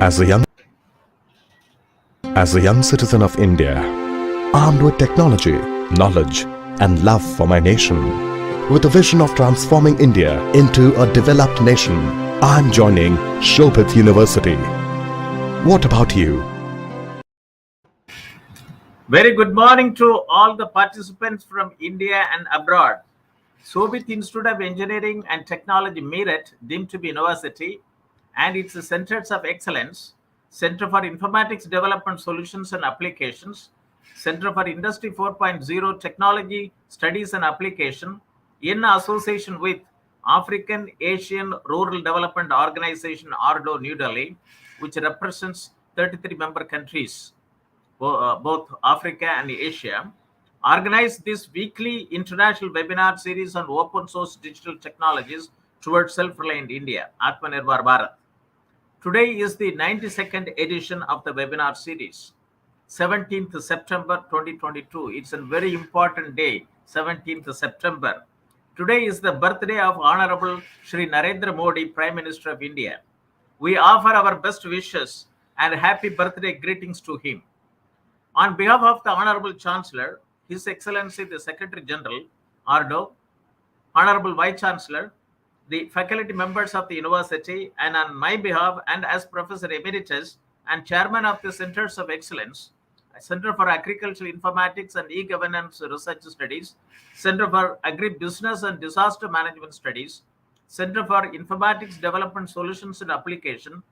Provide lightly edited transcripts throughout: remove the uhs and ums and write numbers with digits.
As a young citizen of India, armed with technology, knowledge, and love for my nation, with a vision of transforming India into a developed nation, I am joining Shobhit University. What about you? Very good morning to all the participants from India and abroad. Shobhit Institute of Engineering and Technology, Meerut, deemed to be university, and its Centers of Excellence, Center for Informatics Development Solutions and Applications, Center for Industry 4.0 Technology Studies and Application, in association with African Asian Rural Development Organization, ARDO, New Delhi, which represents 33 member countries, both Africa and Asia, organized this weekly international webinar series on open source digital technologies towards self-reliant India, Atmanirbhar Bharat. Today is the 92nd edition of the webinar series, 17th September 2022. It's a very important day, 17th September. Today is the birthday of Honorable Shri Narendra Modi, Prime Minister of India. We offer our best wishes and happy birthday greetings to him. On behalf of the Honorable Chancellor, His Excellency the Secretary General, ARDO, Honorable Vice Chancellor, the faculty members of the university, and on my behalf and as Professor Emeritus and Chairman of the Centers of Excellence, Center for Agricultural Informatics and E-Governance Research Studies, Center for Agribusiness and Disaster Management Studies, Center for Informatics Development Solutions and Application,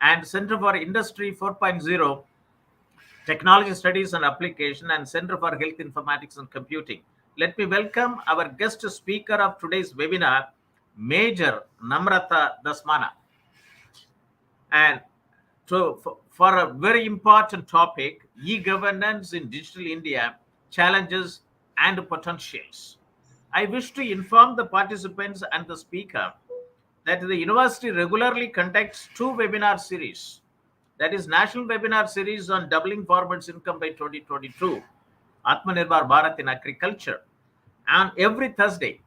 and Center for Industry 4.0 Technology Studies and Application, and Center for Health Informatics and Computing. Let me welcome our guest speaker of today's webinar, Major Namrata Dhasmana. And for a very important topic, e-governance in digital India, challenges and potentials. I wish to inform the participants and the speaker that the university regularly conducts two webinar series. That is National Webinar Series on Doubling Farmers' Income by 2022, Atmanirbhar Bharat in Agriculture, and every Thursday,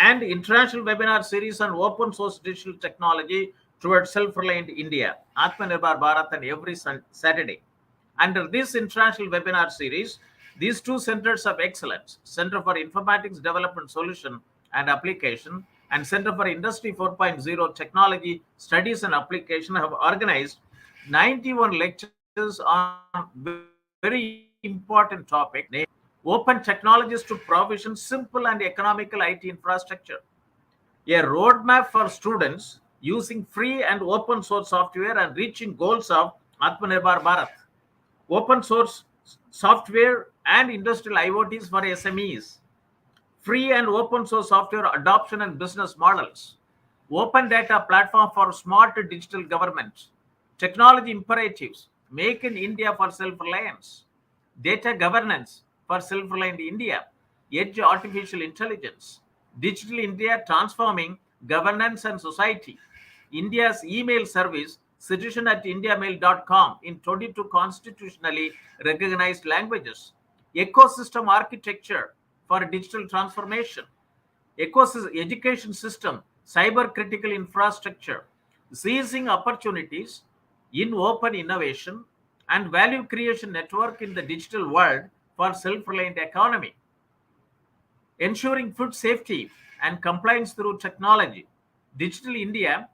and International Webinar Series on Open Source Digital Technology towards Self-Reliant India, Atmanirbhar Bharat, and every Saturday. Under this International Webinar Series, these two Centers of Excellence, Center for Informatics Development Solution and Application and Center for Industry 4.0 Technology Studies and Application, have organized 91 lectures on very important topic, named Open Technologies to Provision Simple and Economical IT Infrastructure, a roadmap for students using free and open source software and reaching goals of Atmanirbhar Bharat. Open source software and industrial IoTs for SMEs, free and open source software adoption and business models, open data platform for smart digital government, technology imperatives, make in India for self-reliance, data governance for self-reliant India, edge artificial intelligence, digital India transforming governance and society, India's email service, citizen@indiamail.com in 22 constitutionally recognized languages, ecosystem architecture for digital transformation, education system, cyber critical infrastructure, seizing opportunities in open innovation and value creation network in the digital world for self-reliant economy, ensuring food safety and compliance through technology, digital India,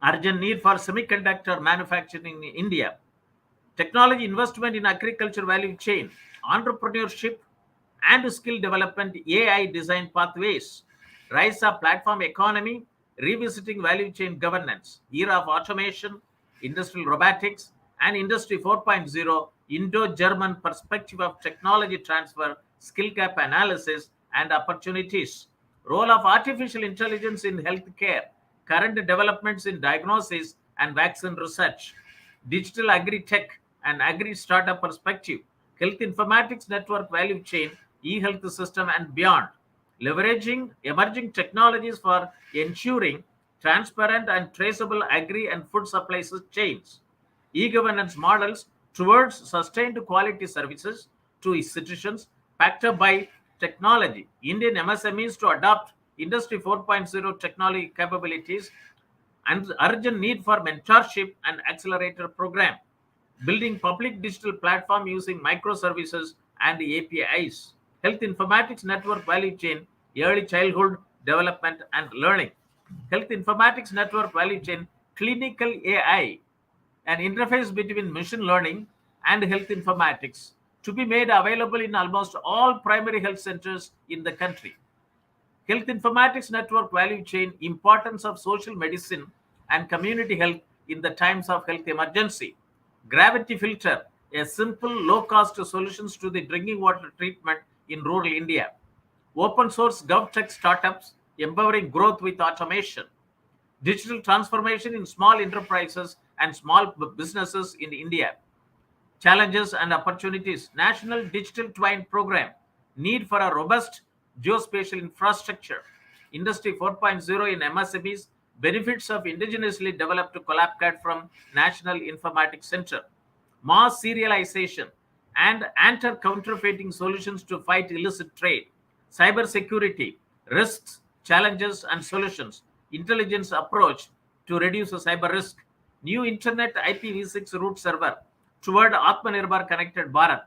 urgent need for semiconductor manufacturing in India, technology investment in agriculture value chain, entrepreneurship and skill development, AI design pathways, rise of platform economy, revisiting value chain governance, era of automation, industrial robotics, and Industry 4.0, Indo-German perspective of technology transfer, skill gap analysis, and opportunities, role of artificial intelligence in healthcare, current developments in diagnosis and vaccine research, digital agri-tech and agri-startup perspective, health informatics network value chain, e-health system, and beyond, leveraging emerging technologies for ensuring transparent and traceable agri and food supply chains, e-governance models towards sustained quality services to citizens backed up by technology, Indian MSMEs to adopt Industry 4.0 technology capabilities, and urgent need for mentorship and accelerator program, building public digital platform using microservices and APIs, health informatics network value chain, early childhood development and learning, health informatics network value chain, clinical AI, an interface between machine learning and health informatics to be made available in almost all primary health centers in the country. Health informatics network value chain, importance of social medicine and community health in the times of health emergency. Gravity filter, a simple low-cost solutions to the drinking water treatment in rural India. Open source GovTech startups empowering growth with automation. Digital transformation in small enterprises and small businesses in India. Challenges and opportunities. National Digital Twine Program. Need for a robust geospatial infrastructure. Industry 4.0 in MSMEs. Benefits of indigenously developed collab CAD from National Informatics Center. Mass serialization and anti-counterfeiting solutions to fight illicit trade. Cyber security. Risks, challenges and solutions. Intelligence approach to reduce cyber risk. New Internet IPv6 root server toward Atmanirbhar Connected Bharat.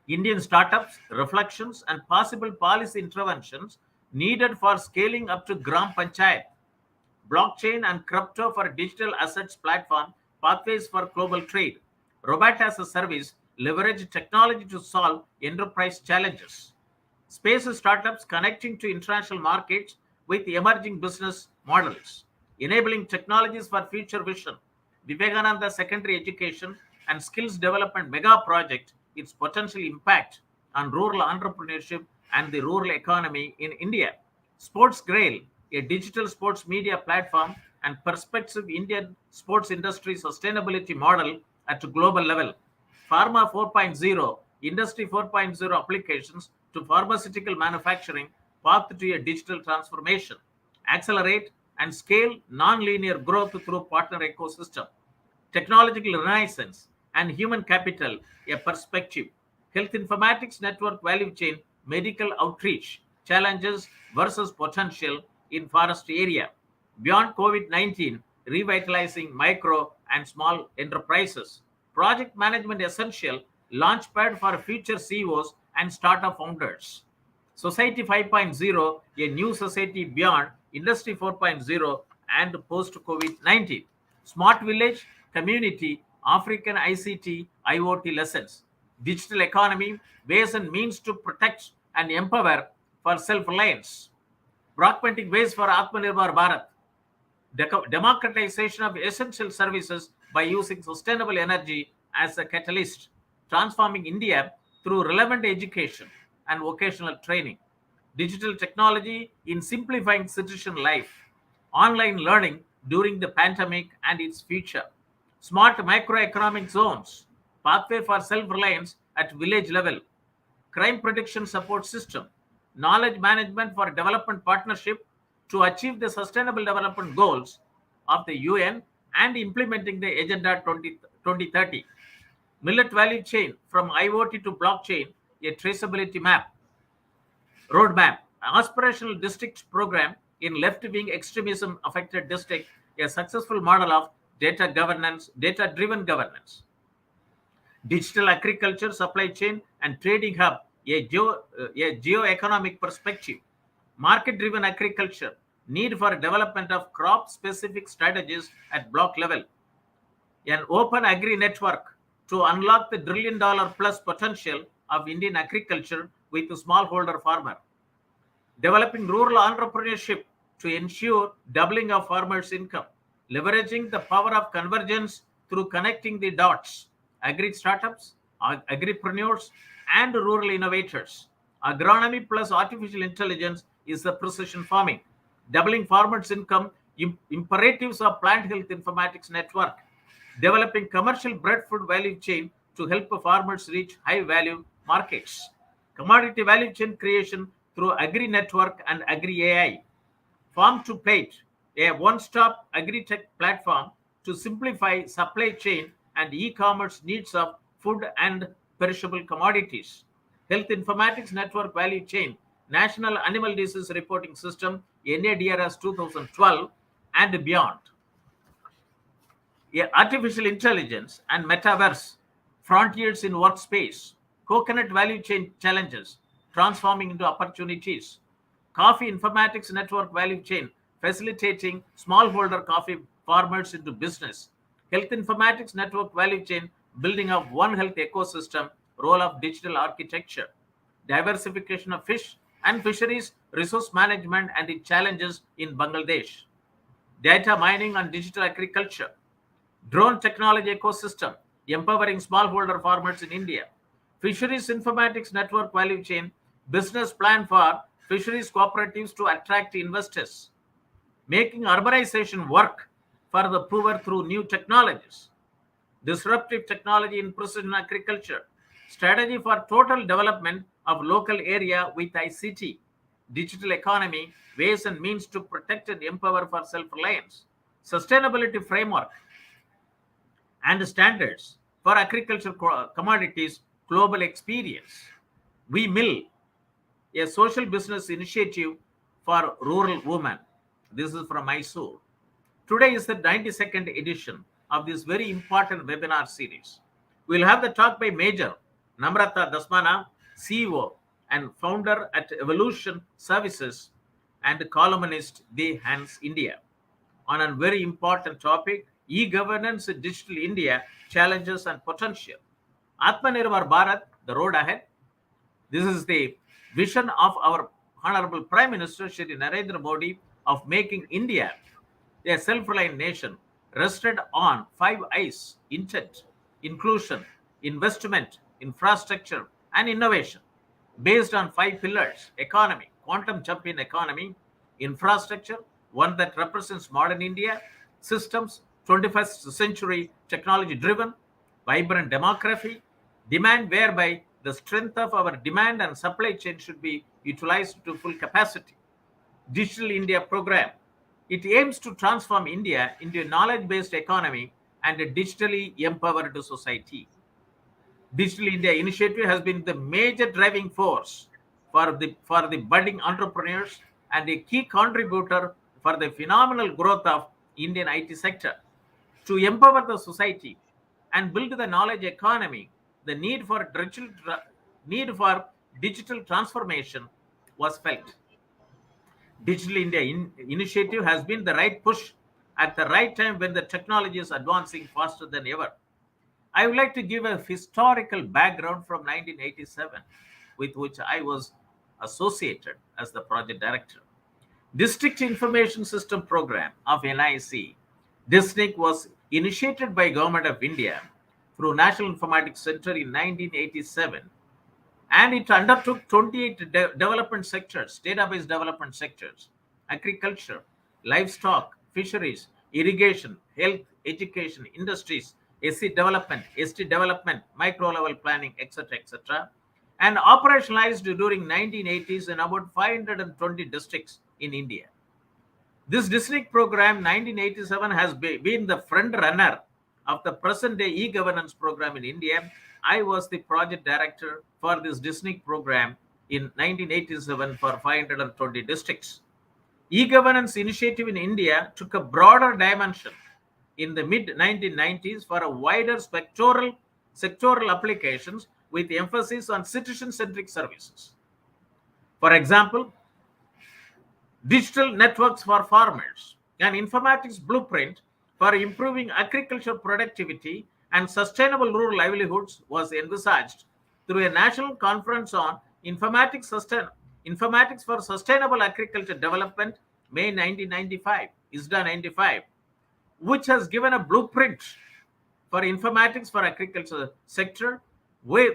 Indian startups, reflections, and possible policy interventions needed for scaling up to Gram Panchayat. Blockchain and crypto for digital assets platform, pathways for global trade. Robot as a service, leverage technology to solve enterprise challenges. Space startups connecting to international markets with emerging business models. Enabling technologies for future vision. Vivekananda Secondary Education and Skills Development Mega Project, its potential impact on rural entrepreneurship and the rural economy in India. Sports Grail, a digital sports media platform and perspective Indian sports industry sustainability model at a global level. Pharma 4.0, Industry 4.0 applications to pharmaceutical manufacturing, path to a digital transformation. Accelerate and scale non-linear growth through partner ecosystem. Technological renaissance and human capital, a perspective. Health informatics network value chain, medical outreach, challenges versus potential in forest area. Beyond COVID-19, revitalizing micro and small enterprises. Project management essential, launchpad for future CEOs and startup founders. Society 5.0, a new society beyond Industry 4.0 and post-COVID-19. Smart village, community, African ICT, IoT lessons. Digital economy, ways and means to protect and empower for self-reliance. Pragmatic ways for Atmanirbhar Bharat. Democratization of essential services by using sustainable energy as a catalyst. Transforming India through relevant education and vocational training. Digital technology in simplifying citizen life. Online learning during the pandemic and its future. Smart microeconomic zones. Pathway for self-reliance at village level. Crime prediction support system. Knowledge management for development partnership to achieve the sustainable development goals of the UN and implementing the Agenda 2030. Millet value chain from IoT to blockchain, a traceability map. Roadmap, aspirational district program in left-wing extremism affected district, a successful model of data governance, data-driven governance. Digital agriculture supply chain and trading hub, a geo-economic perspective. Market-driven agriculture, need for development of crop-specific strategies at block level. An open agri-network to unlock the $1 trillion plus potential of Indian agriculture with the smallholder farmer. Developing rural entrepreneurship to ensure doubling of farmers' income. Leveraging the power of convergence through connecting the dots. Agri startups, agripreneurs, and rural innovators. Agronomy plus artificial intelligence is the precision farming. Doubling farmers' income, imperatives of plant health informatics network. Developing commercial breadfruit value chain to help farmers reach high value markets. Commodity value chain creation through agri network and agri AI. Farm to plate, a one-stop agri-tech platform to simplify supply chain and e-commerce needs of food and perishable commodities. Health informatics network value chain, National Animal Disease Reporting System, NADRS 2012, and beyond. Artificial intelligence and metaverse, frontiers in workspace, coconut value chain challenges transforming into opportunities, coffee informatics network value chain facilitating smallholder coffee farmers into business, health informatics network value chain building of one health ecosystem, role of digital architecture, diversification of fish and fisheries, resource management and its challenges in Bangladesh, data mining and digital agriculture, drone technology ecosystem, empowering smallholder farmers in India, fisheries informatics network value chain, business plan for fisheries cooperatives to attract investors, making urbanization work for the poor through new technologies, disruptive technology in precision agriculture, strategy for total development of local area with ICT, digital economy, ways and means to protect and empower for self-reliance, sustainability framework, and standards for agricultural commodities, global experience. We Mill, a social business initiative for rural women. This is from Mysore. Today is the 92nd edition of this very important webinar series. We'll have the talk by Major Namrata Dhasmana, CEO and founder at EvoluTioon Services and columnist The Hands India, on a very important topic, e-governance in digital India, challenges and potential. Atmanirbhar Bharat, the road ahead. This is the vision of our Honorable Prime Minister Shri Narendra Modi of making India a self-reliant nation rested on 5 I's: intent, inclusion, investment, infrastructure, and innovation, based on 5 pillars: economy, quantum jump in economy; infrastructure, one that represents modern India; systems, 21st century technology driven; vibrant demography, demand, whereby the strength of our demand and supply chain should be utilized to full capacity; Digital India program, it aims to transform India into a knowledge-based economy and a digitally empowered society. Digital India initiative has been the major driving force for the budding entrepreneurs and a key contributor for the phenomenal growth of Indian IT sector. To empower the society and build the knowledge economy, the need for digital transformation was felt. Digital India initiative has been the right push at the right time when the technology is advancing faster than ever. I would like to give a historical background from 1987, with which I was associated as the project director. District Information System Program of NIC, DISNIC, was initiated by Government of India through National Informatics Center in 1987, and it undertook 28 development sectors, database development sectors: agriculture, livestock, fisheries, irrigation, health, education, industries, SC development, ST development, micro level planning, etc., etc., and operationalized during 1980s in about 520 districts in India. This district program 1987 has been the front runner of the present day e-governance program in India. I was the project director for this district program in 1987 for 520 districts. E-governance initiative in India took a broader dimension in the mid 1990s for a wider sectoral applications with emphasis on citizen-centric services. For example, digital networks for farmers, an informatics blueprint for improving agricultural productivity and sustainable rural livelihoods was envisaged through a national conference on informatics for sustainable agriculture development, May 1995, ISDA 95, which has given a blueprint for informatics for agriculture sector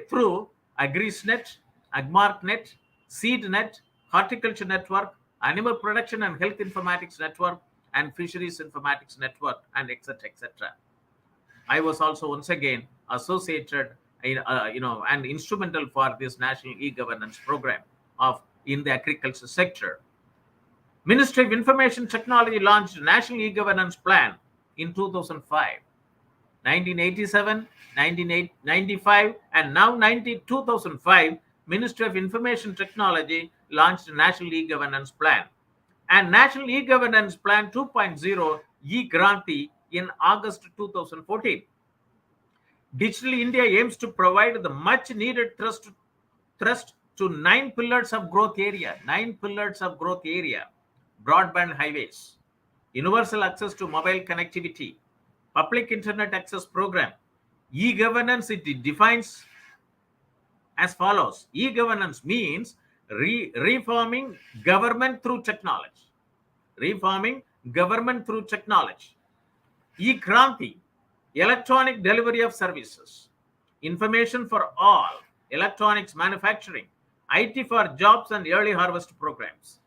through AgriSnet, AgMarkNet, SeedNet, Horticulture Network, Animal Production and Health Informatics Network, and Fisheries Informatics Network, and etc., etc. I was also once again associated, and instrumental for this national e-governance program in the agriculture sector. Ministry of Information Technology launched National E-Governance Plan in 2005, 1987, 1995, and now 2005. Ministry of Information Technology launched National E-Governance Plan and National E-Governance Plan 2.0 E-Granti in August 2014. Digital India aims to provide the much needed thrust to 9 pillars of growth area. 9 pillars of growth area: broadband highways, universal access to mobile connectivity, public internet access program. E-governance, it defines as follows. E-governance means reforming government through technology. Reforming government through technology. E-Kranti, electronic delivery of services, information for all, electronics manufacturing, IT for jobs and early harvest programs.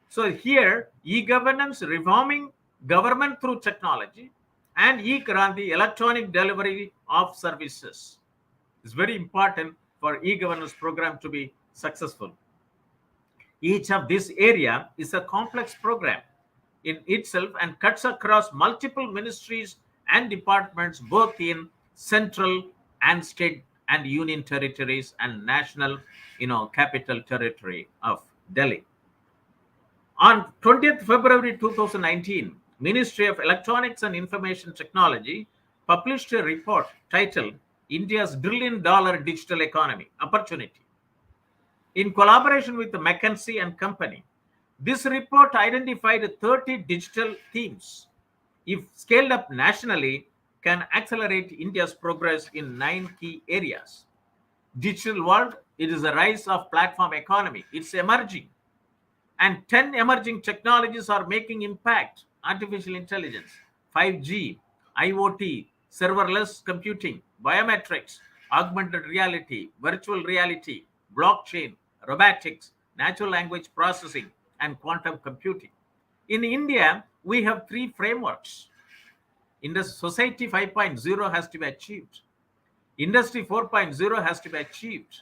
So here, e-governance, reforming government through technology, and e-Kranti, electronic delivery of services. It's very important for e-governance program to be successful. Each of this area is a complex program in itself and cuts across multiple ministries and departments, both in central and state and union territories and national, capital territory of Delhi. On 20th February 2019, Ministry of Electronics and Information Technology published a report titled India's $1 trillion Digital Economy Opportunity. In collaboration with the McKinsey and Company, this report identified 30 digital themes, if scaled up nationally, can accelerate India's progress in 9 key areas. Digital world, it is a rise of platform economy. It's emerging. And 10 emerging technologies are making impact: artificial intelligence, 5G, IoT, serverless computing, biometrics, augmented reality, virtual reality, blockchain, robotics, natural language processing, and quantum computing. In India, we have 3 frameworks. Society 5.0 has to be achieved. Industry 4.0 has to be achieved.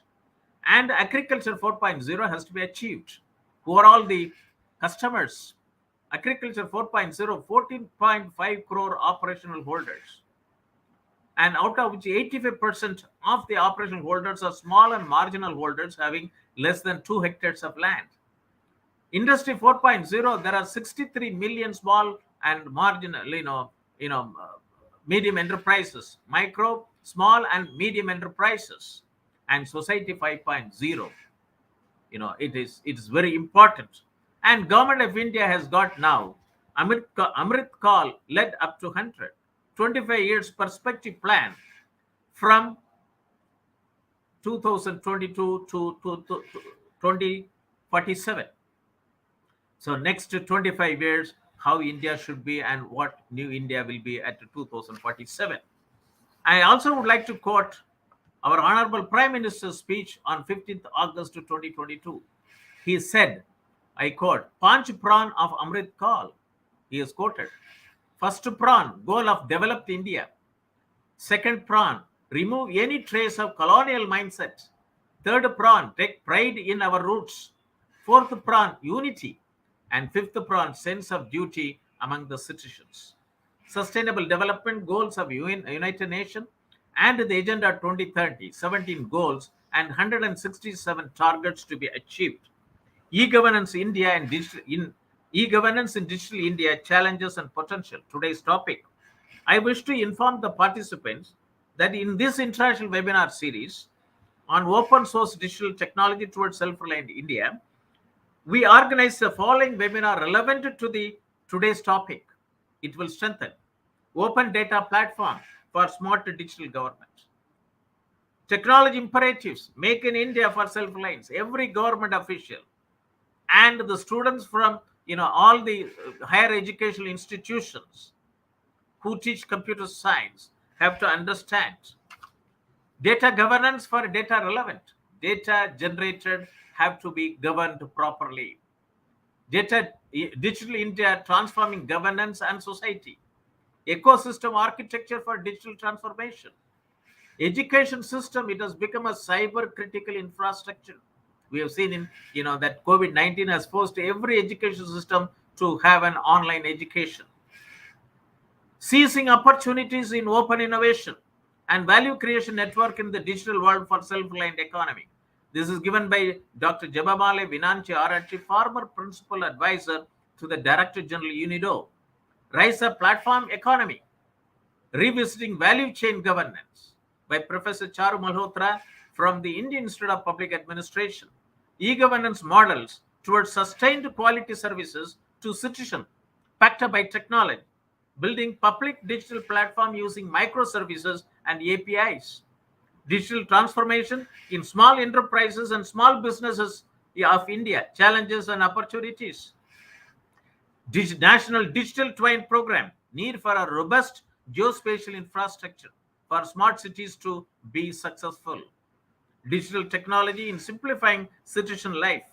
And Agriculture 4.0 has to be achieved. Who are all the customers? Agriculture 4.0, 14.5 crore operational holders. And out of which 85% of the operational holders are small and marginal holders having less than 2 hectares of land. Industry 4.0, there are 63 million small and marginal, medium enterprises, micro, small and medium enterprises. And Society 5.0, it is very important. And Government of India has got now Amrit Kaal led up to 100, 25 years perspective plan from 2022 to 2047. So next 25 years, how India should be and what new India will be at 2047. I also would like to quote our Honorable Prime Minister's speech on 15th August 2022. He said, I quote, Panch Pran of Amrit Kaal. He is quoted. First Pran, goal of developed India. Second Pran, remove any trace of colonial mindset. Third Pran, take pride in our roots. Fourth Pran, unity. And fifth Pran, sense of duty among the citizens. Sustainable Development Goals of United Nations and the Agenda 2030, 17 goals and 167 targets to be achieved. E-governance India and e-governance in digital India, challenges and potential. Today's topic. I wish to inform the participants that in this international webinar series on open source digital technology towards self-reliant India, we organize the following webinar relevant to today's topic. It will strengthen open data platform for smart digital government. Technology imperatives, make in India for self-reliance. Every government official and the students from all the higher educational institutions who teach computer science have to understand data governance for data relevant. Data generated have to be governed properly. Digital India transforming governance and society. Ecosystem architecture for digital transformation. Education system, it has become a cyber critical infrastructure. We have seen that COVID-19 has forced every education system to have an online education. Seizing opportunities in open innovation and value creation network in the digital world for self-reliant economy. This is given by Dr. Jabamale Vinanchi Arachi, former principal advisor to the Director General UNIDO. Rise of Platform Economy, Revisiting Value Chain Governance by Professor Charu Malhotra from the Indian Institute of Public Administration. E-governance models towards sustained quality services to citizens, backed by technology, building public digital platform using microservices and APIs. Digital transformation in small enterprises and small businesses of India, challenges and opportunities. National Digital Twin Program, need for a robust geospatial infrastructure for smart cities to be successful. Digital technology in simplifying citizen life.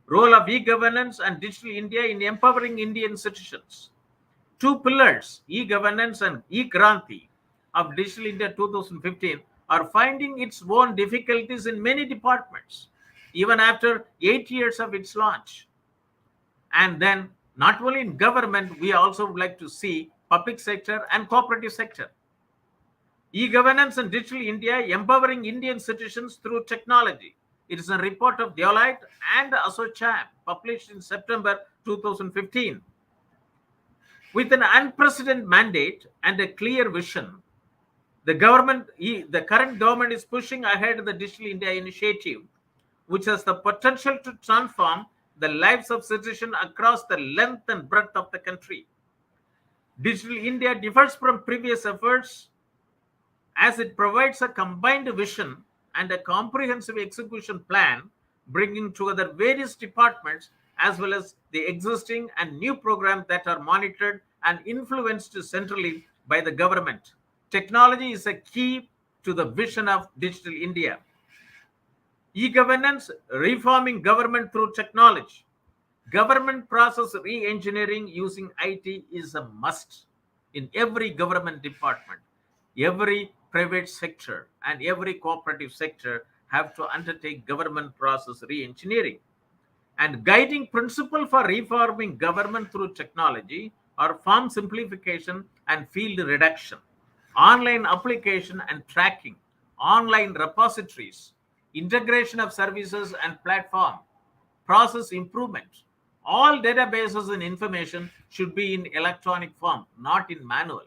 Role of e-governance and Digital India in empowering Indian citizens. Two pillars, e-governance and e-Kranti, of Digital India 2015 are finding its own difficulties in many departments, even after 8 years of its launch. And then, not only in government, we also would like to see public sector and cooperative sector. E-governance and Digital India empowering Indian citizens through technology. It is a report of Deloitte and ASSOCHAM published in September 2015. With an unprecedented mandate and a clear vision, the current government is pushing ahead the Digital India initiative, which has the potential to transform the lives of citizens across the length and breadth of the country. Digital India differs from previous efforts as it provides a combined vision and a comprehensive execution plan, bringing together various departments as well as the existing and new programs that are monitored and influenced centrally by the government. Technology is a key to the vision of Digital India. E-governance, reforming government through technology. Government process re-engineering using IT is a must in every government department. Every private sector and every cooperative sector have to undertake government process re-engineering. And guiding principle for reforming government through technology are form simplification and field reduction, online application and tracking, online repositories, integration of services and platform, process improvement. All databases and information should be in electronic form, not in manual.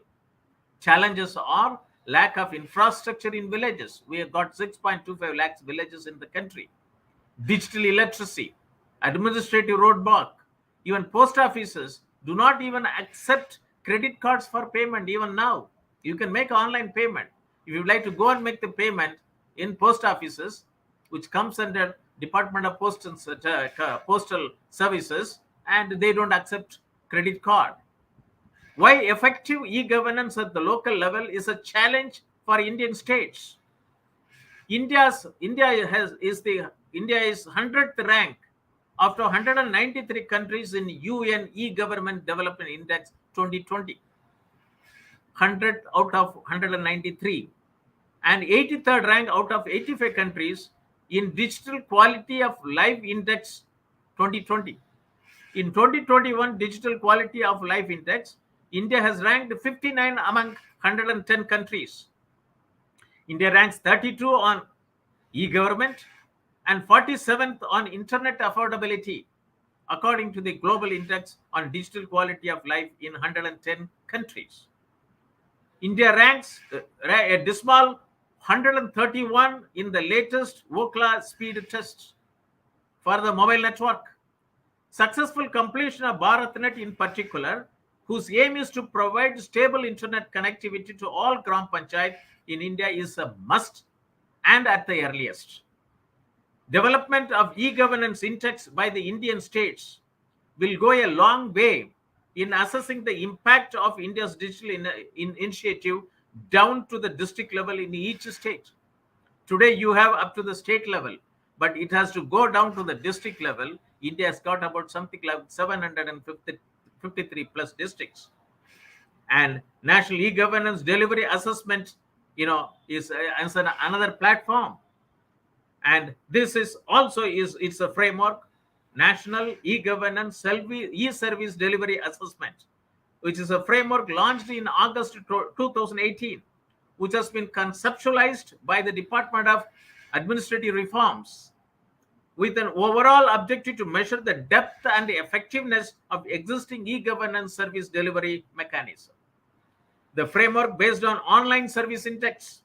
Challenges are lack of infrastructure in villages. We have got 6.25 lakhs villages in the country. Digital illiteracy, administrative roadblock. Even post offices do not even accept credit cards for payment even now. You can make online payment. If you would like to go and make the payment in post offices, which comes under Department of Postal Services, and they don't accept credit card. Why effective e-governance at the local level is a challenge for Indian states. India is 100th rank after 193 countries in UN e-government development index 2020. 100th out of 193 and 83rd rank out of 85 countries in digital quality of life index 2020. In 2021 digital quality of life index, India has ranked 59 among 110 countries. India ranks 32 on e-government and 47th on internet affordability, according to the Global Index on Digital Quality of Life in 110 countries. India ranks a dismal 131 in the latest Ookla speed test for the mobile network. Successful completion of BharatNet in particular, whose aim is to provide stable internet connectivity to all Gram Panchayat in India, is a must and at the earliest. Development of e-governance index by the Indian states will go a long way in assessing the impact of India's digital initiative down to the district level in each state. Today you have up to the state level, but it has to go down to the district level. India has got about something like 753 plus districts. And National E-Governance Delivery Assessment, is another platform. And this is also it's a framework, National E-Governance E-Service Delivery Assessment, which is a framework launched in August 2018, which has been conceptualized by the Department of Administrative Reforms, with an overall objective to measure the depth and effectiveness of existing e-governance service delivery mechanism. The framework based on online service index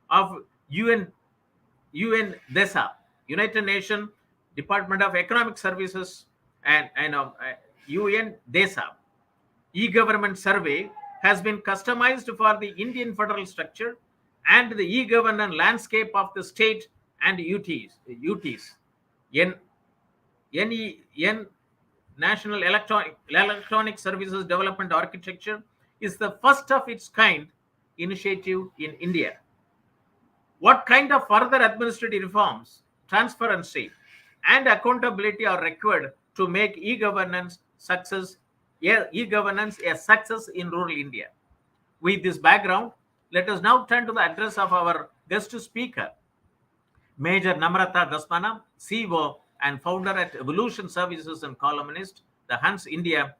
of UNDESA, United Nations Department of Economic Services, and UNDESA e-government survey has been customized for the Indian federal structure and the e-governance landscape of the state and UTs. NEN, National Electronic Services Development Architecture, is the first of its kind initiative in India. What kind of further administrative reforms, transparency, and accountability are required to make e-governance a success in rural India? With this background, let us now turn to the address of our guest speaker, Major Namrata Dhasmana, CEO and founder at EvoluTioon Services and Columnist, the Hans India,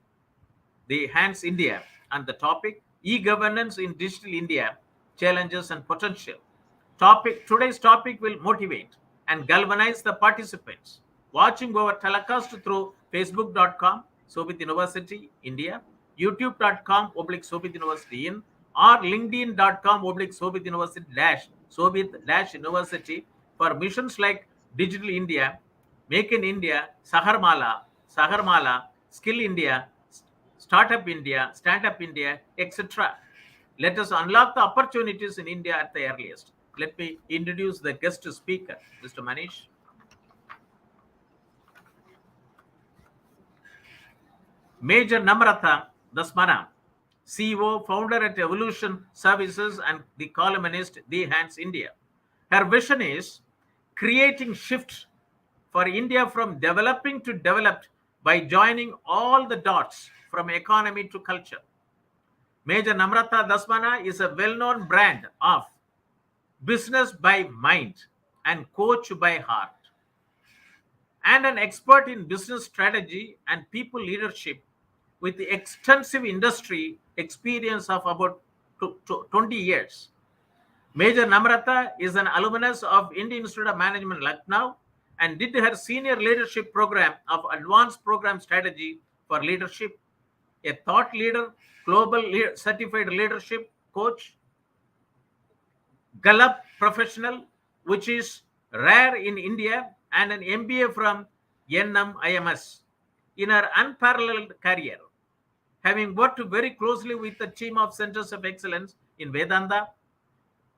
on the topic e-governance in digital India, challenges and potential. Today's topic will motivate and galvanize the participants watching our telecast through facebook.com Shobhit University India, youtube.com/Shobhit University in, or linkedin.com/Shobhit University Shobhit University for missions like Digital India, Make in India, Sagarmala, Skill India, Startup India, Stand Up India, etc. Let us unlock the opportunities in India at the earliest. Let me introduce the guest speaker, Mr. Manish. Major Namrata Dhasmana, CEO, founder at EvoluTioon Services and the columnist, The Hans India. Her vision is creating shift for India from developing to developed by joining all the dots from economy to culture. Major Namrata Dhasmana is a well-known brand of business by mind and coach by heart, and an expert in business strategy and people leadership with the extensive industry experience of about 20 years. Major Namrata is an alumnus of Indian Institute of Management, Lucknow, and did her senior leadership program of Advanced Program Strategy for Leadership, a thought leader, global certified leadership coach, Gallup professional, which is rare in India, and an MBA from NMIMS. In her unparalleled career, having worked very closely with the team of Centers of Excellence in Vedanta,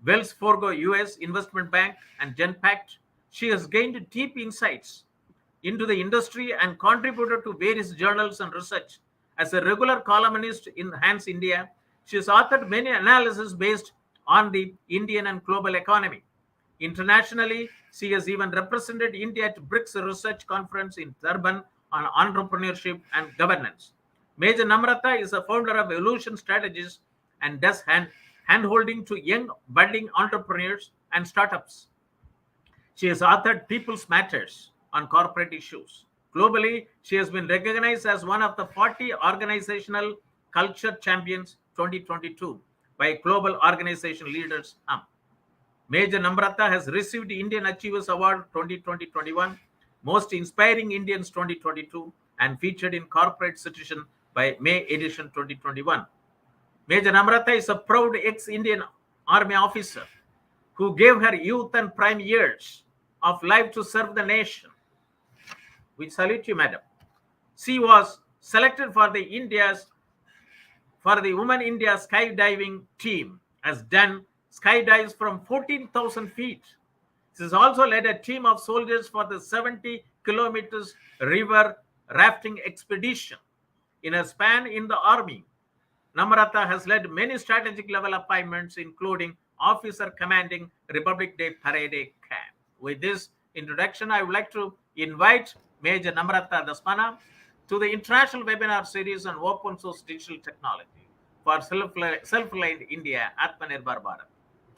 Wells Fargo US Investment Bank, and Genpact, she has gained deep insights into the industry and contributed to various journals and research. As a regular columnist in Hans India, she has authored many analyses based on the Indian and global economy. Internationally, she has even represented India at BRICS Research Conference in Durban on entrepreneurship and governance. Major Namrata is a founder of EvoluTioon Strategies and does hand-holding to young budding entrepreneurs and startups. She has authored People's Matters on corporate issues. Globally, she has been recognized as one of the 40 Organizational Culture Champions 2022 by Global Organization Leaders. Major Namrata has received the Indian Achievers Award 2020-21, Most Inspiring Indians 2022, and featured in Corporate Citizen by May edition 2021. Major Namrata is a proud ex-Indian Army officer who gave her youth and prime years of life to serve the nation. We salute you, madam. She was selected for the Women India skydiving team, has done skydives from 14,000 feet. She has also led a team of soldiers for the 70 kilometers river rafting expedition. In her span in the army, Namrata has led many strategic level appointments, including officer commanding Republic Day Parade Camp. With this introduction, I would like to invite Major Namrata Dhasmana to the international webinar series on open source digital technology for self-reliant India, Atmanirbhar Bharat,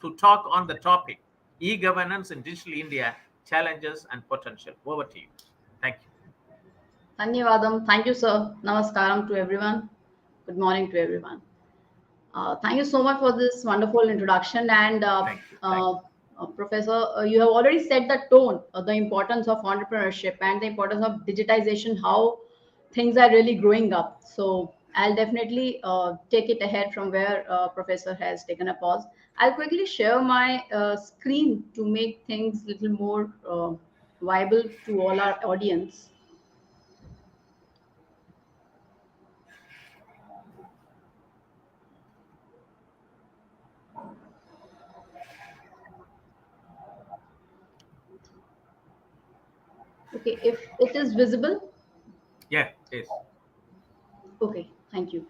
to talk on the topic e-governance in digital India, challenges and potential. Over to you. Thank you. Dhanyavadam. Thank you, sir. Namaskaram to everyone. Good morning to everyone. Thank you so much for this wonderful introduction. And Thank you. Professor, you have already set the tone, the importance of entrepreneurship and the importance of digitization, how things are really growing up. So I'll definitely take it ahead from where Professor has taken a pause. I'll quickly share my screen to make things a little more viable to all our audience. Okay, if it is visible. Yeah, yes. Okay, thank you.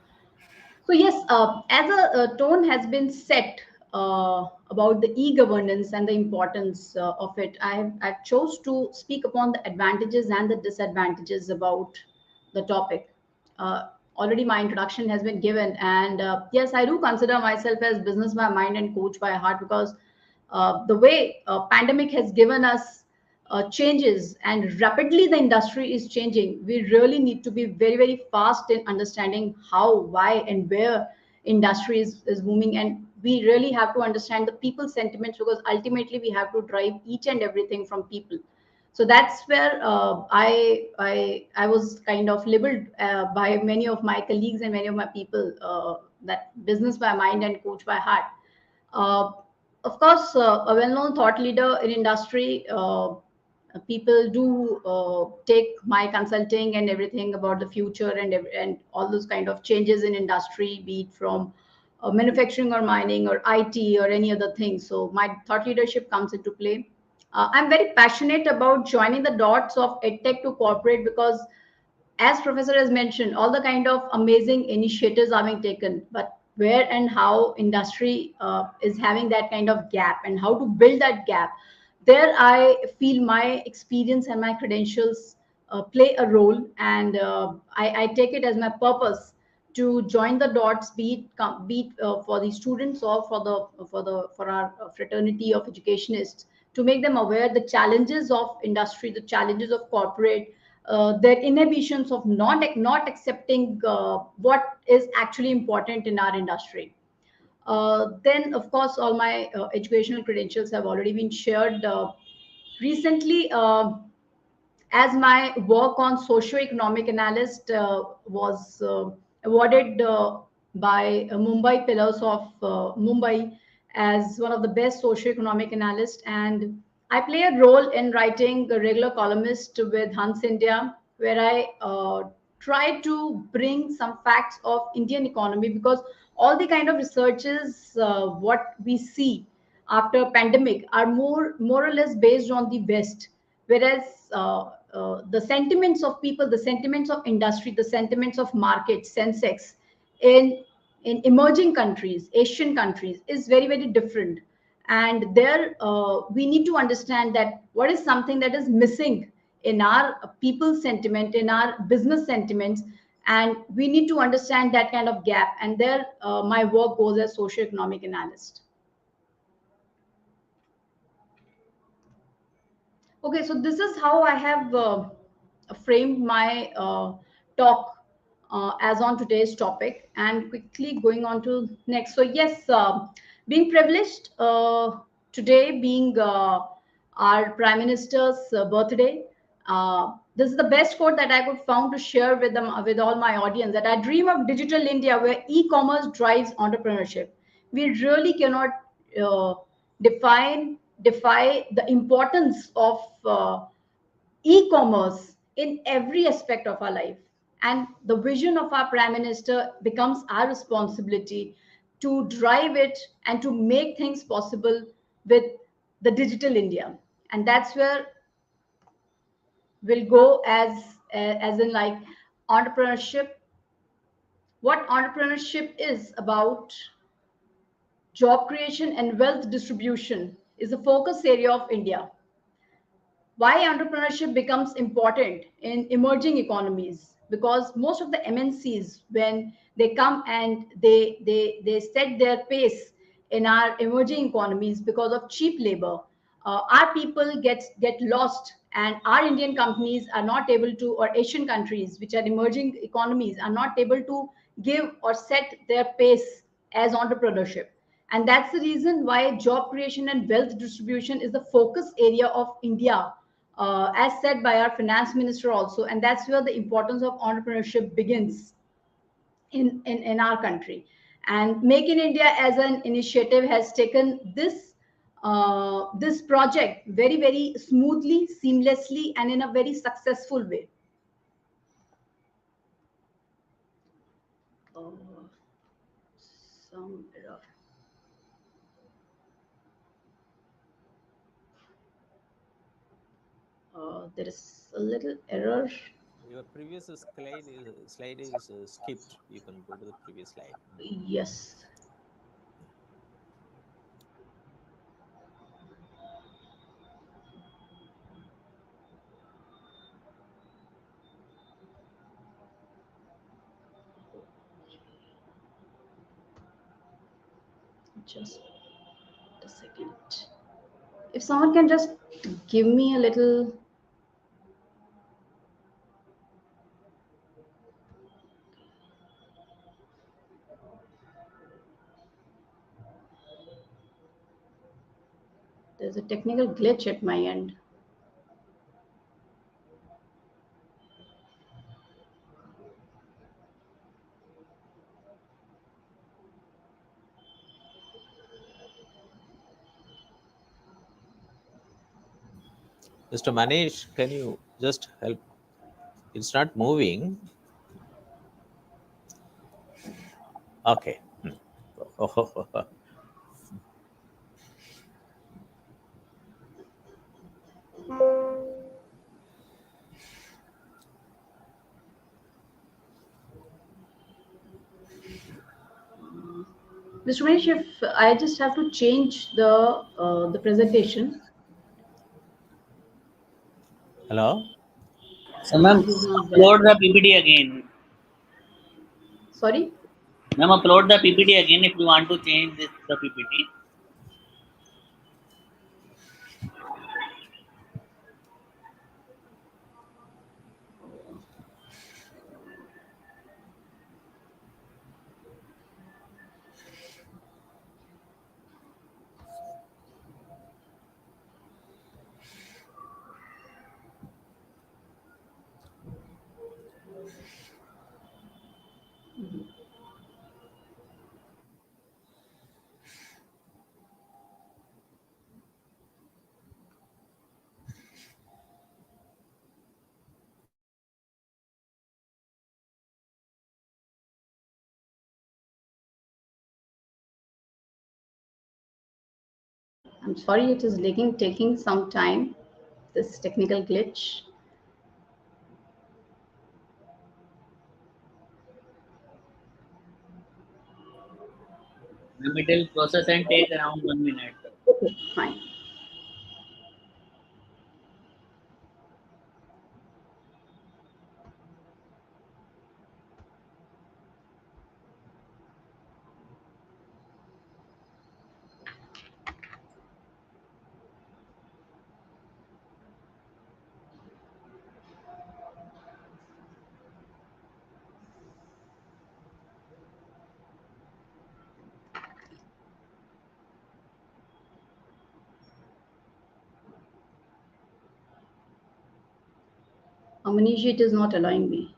So yes, as a tone has been set about the e-governance and the importance of it, I chose to speak upon the advantages and the disadvantages about the topic. Already my introduction has been given, and yes, I do consider myself as business by mind and coach by heart, because the way pandemic has given us changes and rapidly the industry is changing, we really need to be very, very fast in understanding how, why, and where industry is moving. And we really have to understand the people sentiments, because ultimately we have to drive each and everything from people. So that's where I was kind of labeled by many of my colleagues and many of my people, that business by mind and coach by heart. uh, of course, a well-known thought leader in industry. People do take my consulting and everything about the future and all those kind of changes in industry, be it from manufacturing or mining or IT or any other thing. So my thought leadership comes into play. I'm very passionate about joining the dots of edtech to corporate, because as professor has mentioned, all the kind of amazing initiatives are being taken, but where and how industry is having that kind of gap and how to build that gap, there I feel my experience and my credentials play a role. And I take it as my purpose to join the dots, be it for the students or for our fraternity of educationists, to make them aware the challenges of industry, the challenges of corporate, their inhibitions of not accepting what is actually important in our industry. Then, of course, all my educational credentials have already been shared. Recently, as my work on socio-economic analyst was awarded by Mumbai Pillars of Mumbai as one of the best socio-economic analysts, and I play a role in writing a regular columnist with Hans India, where I try to bring some facts of Indian economy, because all the kind of researches what we see after pandemic are more or less based on the West, whereas the sentiments of people, the sentiments of industry, the sentiments of market, sensex in emerging countries, Asian countries, is very, very different. And there we need to understand that what is something that is missing in our people sentiment, in our business sentiments, and we need to understand that kind of gap. And there my work goes as socio-economic analyst. Okay, so this is how I have framed my talk as on today's topic, and quickly going on to next. So yes, being privileged today, being our Prime Minister's birthday. This is the best quote that I could found to share with them, with all my audience. That I dream of digital India where e-commerce drives entrepreneurship. We really cannot uh, defy the importance of e-commerce in every aspect of our life, and the vision of our prime minister becomes our responsibility to drive it and to make things possible with the digital India. And that's where we'll go as in like entrepreneurship. What entrepreneurship is about: job creation and wealth distribution is a focus area of India. Why entrepreneurship becomes important in emerging economies: because most of the MNCs, when they come and they set their pace in our emerging economies because of cheap labor, our people get lost, and our Indian companies are not able to, or Asian countries which are emerging economies are not able to give or set their pace as entrepreneurship. And that's the reason why job creation and wealth distribution is the focus area of India, as said by our finance minister also. And that's where the importance of entrepreneurship begins in our country. And Make in India as an initiative has taken this project very, very smoothly, seamlessly, and in a very successful way. Some error. There is a little error. Your previous slide is skipped. You can go to the previous slide. Yes. Just a second. If someone can just give me a little. There's a technical glitch at my end. Mr. Manish, can you just help? It's not moving. Okay. Mr. Manish, if I just have to change the presentation. Hello? So, ma'am, He's not there. upload the PPT again. Sorry? Ma'am, upload the PPT again if you want to change the PPT. I'm sorry, it is taking some time, this technical glitch. Ma'am, it will process and take around 1 minute. Okay, fine. Manish, it is not allowing me.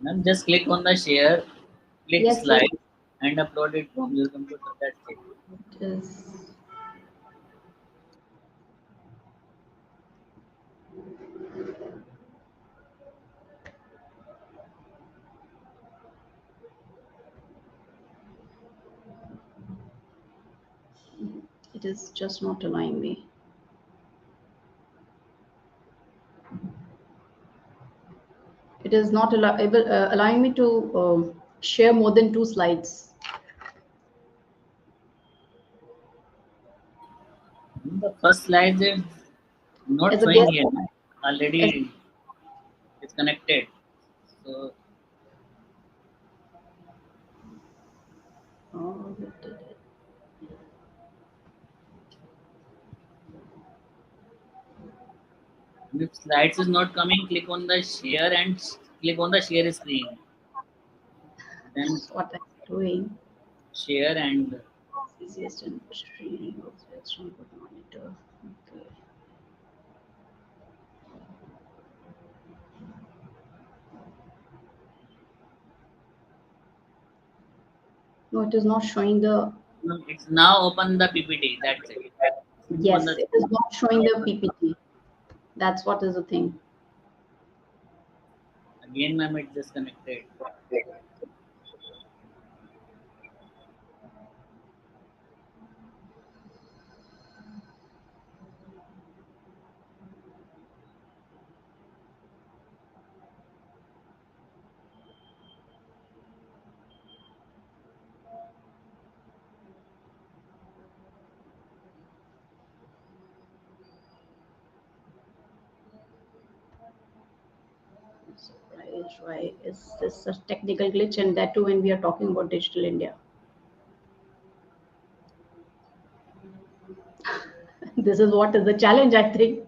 Ma'am, just click on the share, click Yes, slide, and upload it from your computer. That's it. it is. It is just not allowing me. It is not allowing me to share more than 2 slides. The first slide is not As a showing guest, here. as, Already it's connected. So, oh, if slides is not coming, click on the share and click on the share screen. Then That's what I'm doing. share and Easiest and streaming works best on good monitor. Okay. No, it is not showing the. no, it's now open the PPT. That's it. Open Yes, the it is not showing the PPT. That's what is the thing. again, ma'am. It's disconnected. I'm surprised. Why is this a technical glitch? And that too when we are talking about digital India. This is what is the challenge, I think.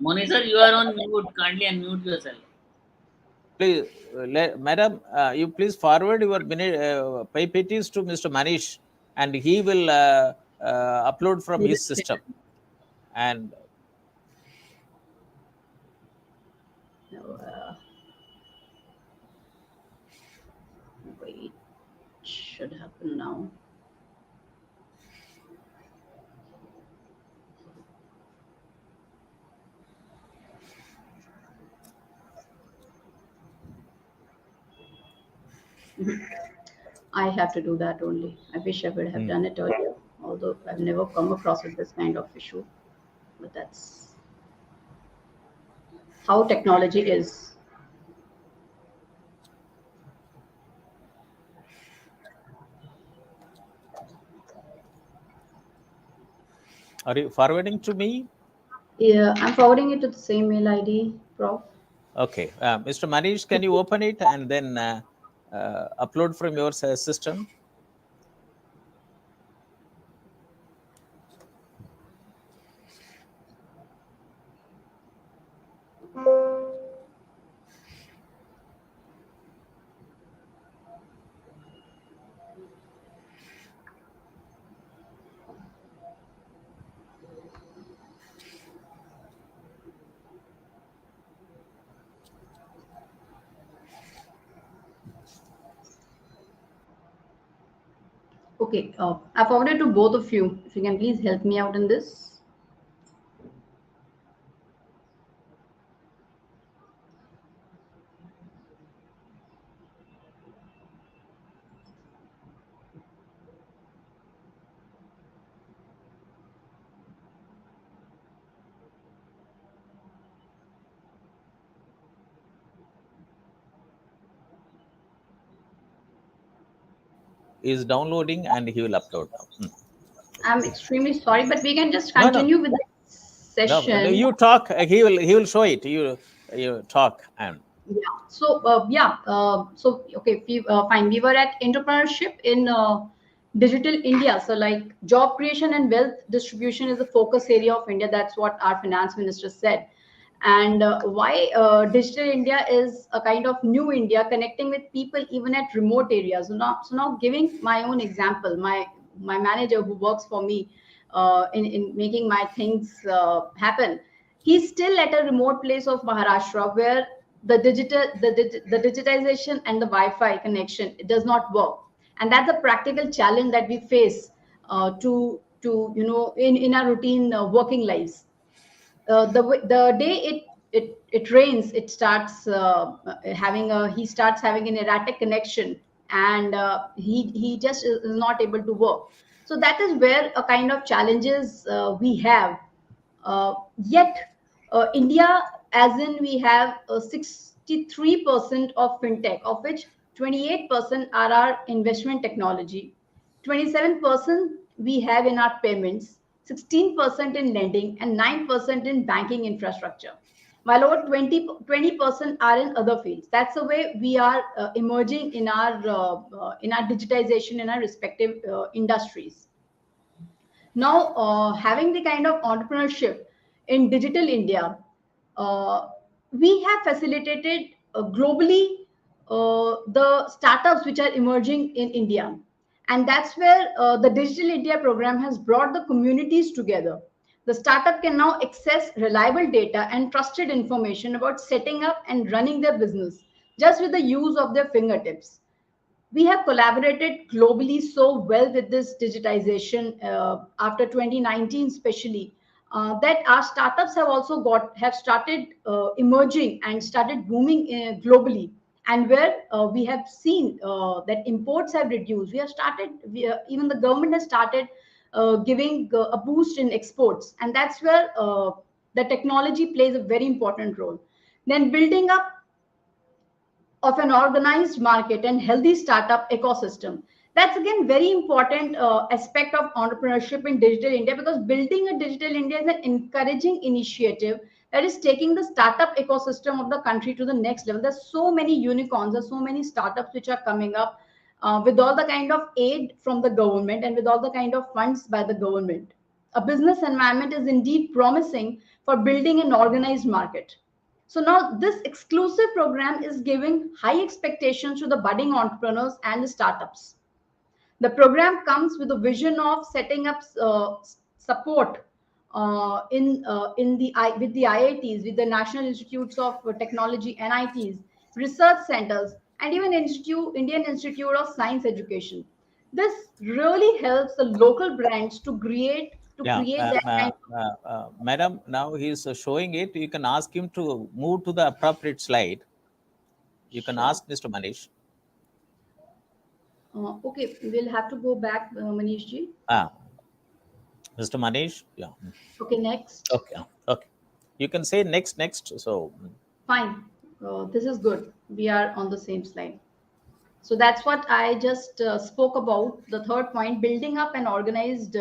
Moni sir, you are on mute. Kindly unmute yourself. Please, madam, you please forward your PPTs to Mr. Manish, and he will upload from his system. And Wait, should happen now. I have to do that only. I wish I would have done it earlier, although I've never come across with this kind of issue. But that's how technology is. are you forwarding to me? Yeah, I'm forwarding it to the same mail ID, Prof. Okay, Mr. Manish, can you open it and then upload from your system? Okay, I forwarded to both of you. If you can please help me out in this. Is downloading and he will upload now. I'm extremely sorry, but we can just No, continue with this no, session. you talk. He will show it. You talk and Yeah. So okay, fine. We were at entrepreneurship in digital India. So like job creation and wealth distribution is the focus area of India. That's what our finance minister said. And why digital India is a kind of new India, connecting with people even at remote areas. So now giving my own example, my manager who works for me in making my things happen, he's still at a remote place of Maharashtra where the digitization and the Wi-Fi connection, it does not work, and that's a practical challenge that we face to in our routine working lives. The day it rains, it starts having a he starts having an erratic connection, and he just is not able to work. So that is where a kind of challenges we have. Yet India, as in we have 63% of fintech, of which 28% are our investment technology, 27% we have in our payments, 16% in lending, and 9% in banking infrastructure. While over 20% are in other fields. That's the way we are emerging in our digitization in our respective industries. Now, having the kind of entrepreneurship in Digital India, we have facilitated globally the startups which are emerging in India. And that's where the Digital India program has brought the communities together. The startup can now access reliable data and trusted information about setting up and running their business just with the use of their fingertips. We have collaborated globally so well with this digitization after 2019 especially, that our startups have also have started emerging and started booming globally. And where we have seen that imports have reduced, we have started even the government has started giving a boost in exports, and that's where the technology plays a very important role. Then building up of an organized market and healthy startup ecosystem. That's again very important aspect of entrepreneurship in Digital India, because building a Digital India is an encouraging initiative that is taking the startup ecosystem of the country to the next level. There's so many unicorns, there's so many startups which are coming up with all the kind of aid from the government and with all the kind of funds by the government. A business environment is indeed promising for building an organized market. So now this exclusive program is giving high expectations to the budding entrepreneurs and the startups. The program comes with a vision of setting up support with the IITs, with the National Institutes of Technology (NITs), research centers, and even Indian Institute of Science Education. This really helps the local brands to create that kind of. Madam, now he is showing it. You can ask him to move to the appropriate slide. You can Sure. ask Mr. Manish. Okay, we'll have to go back, Manish ji. Mr. Manish, yeah. Okay, next. Okay. You can say next. So Fine. This is good. We are on the same slide. So that's what I just spoke about. The third point, building up an organized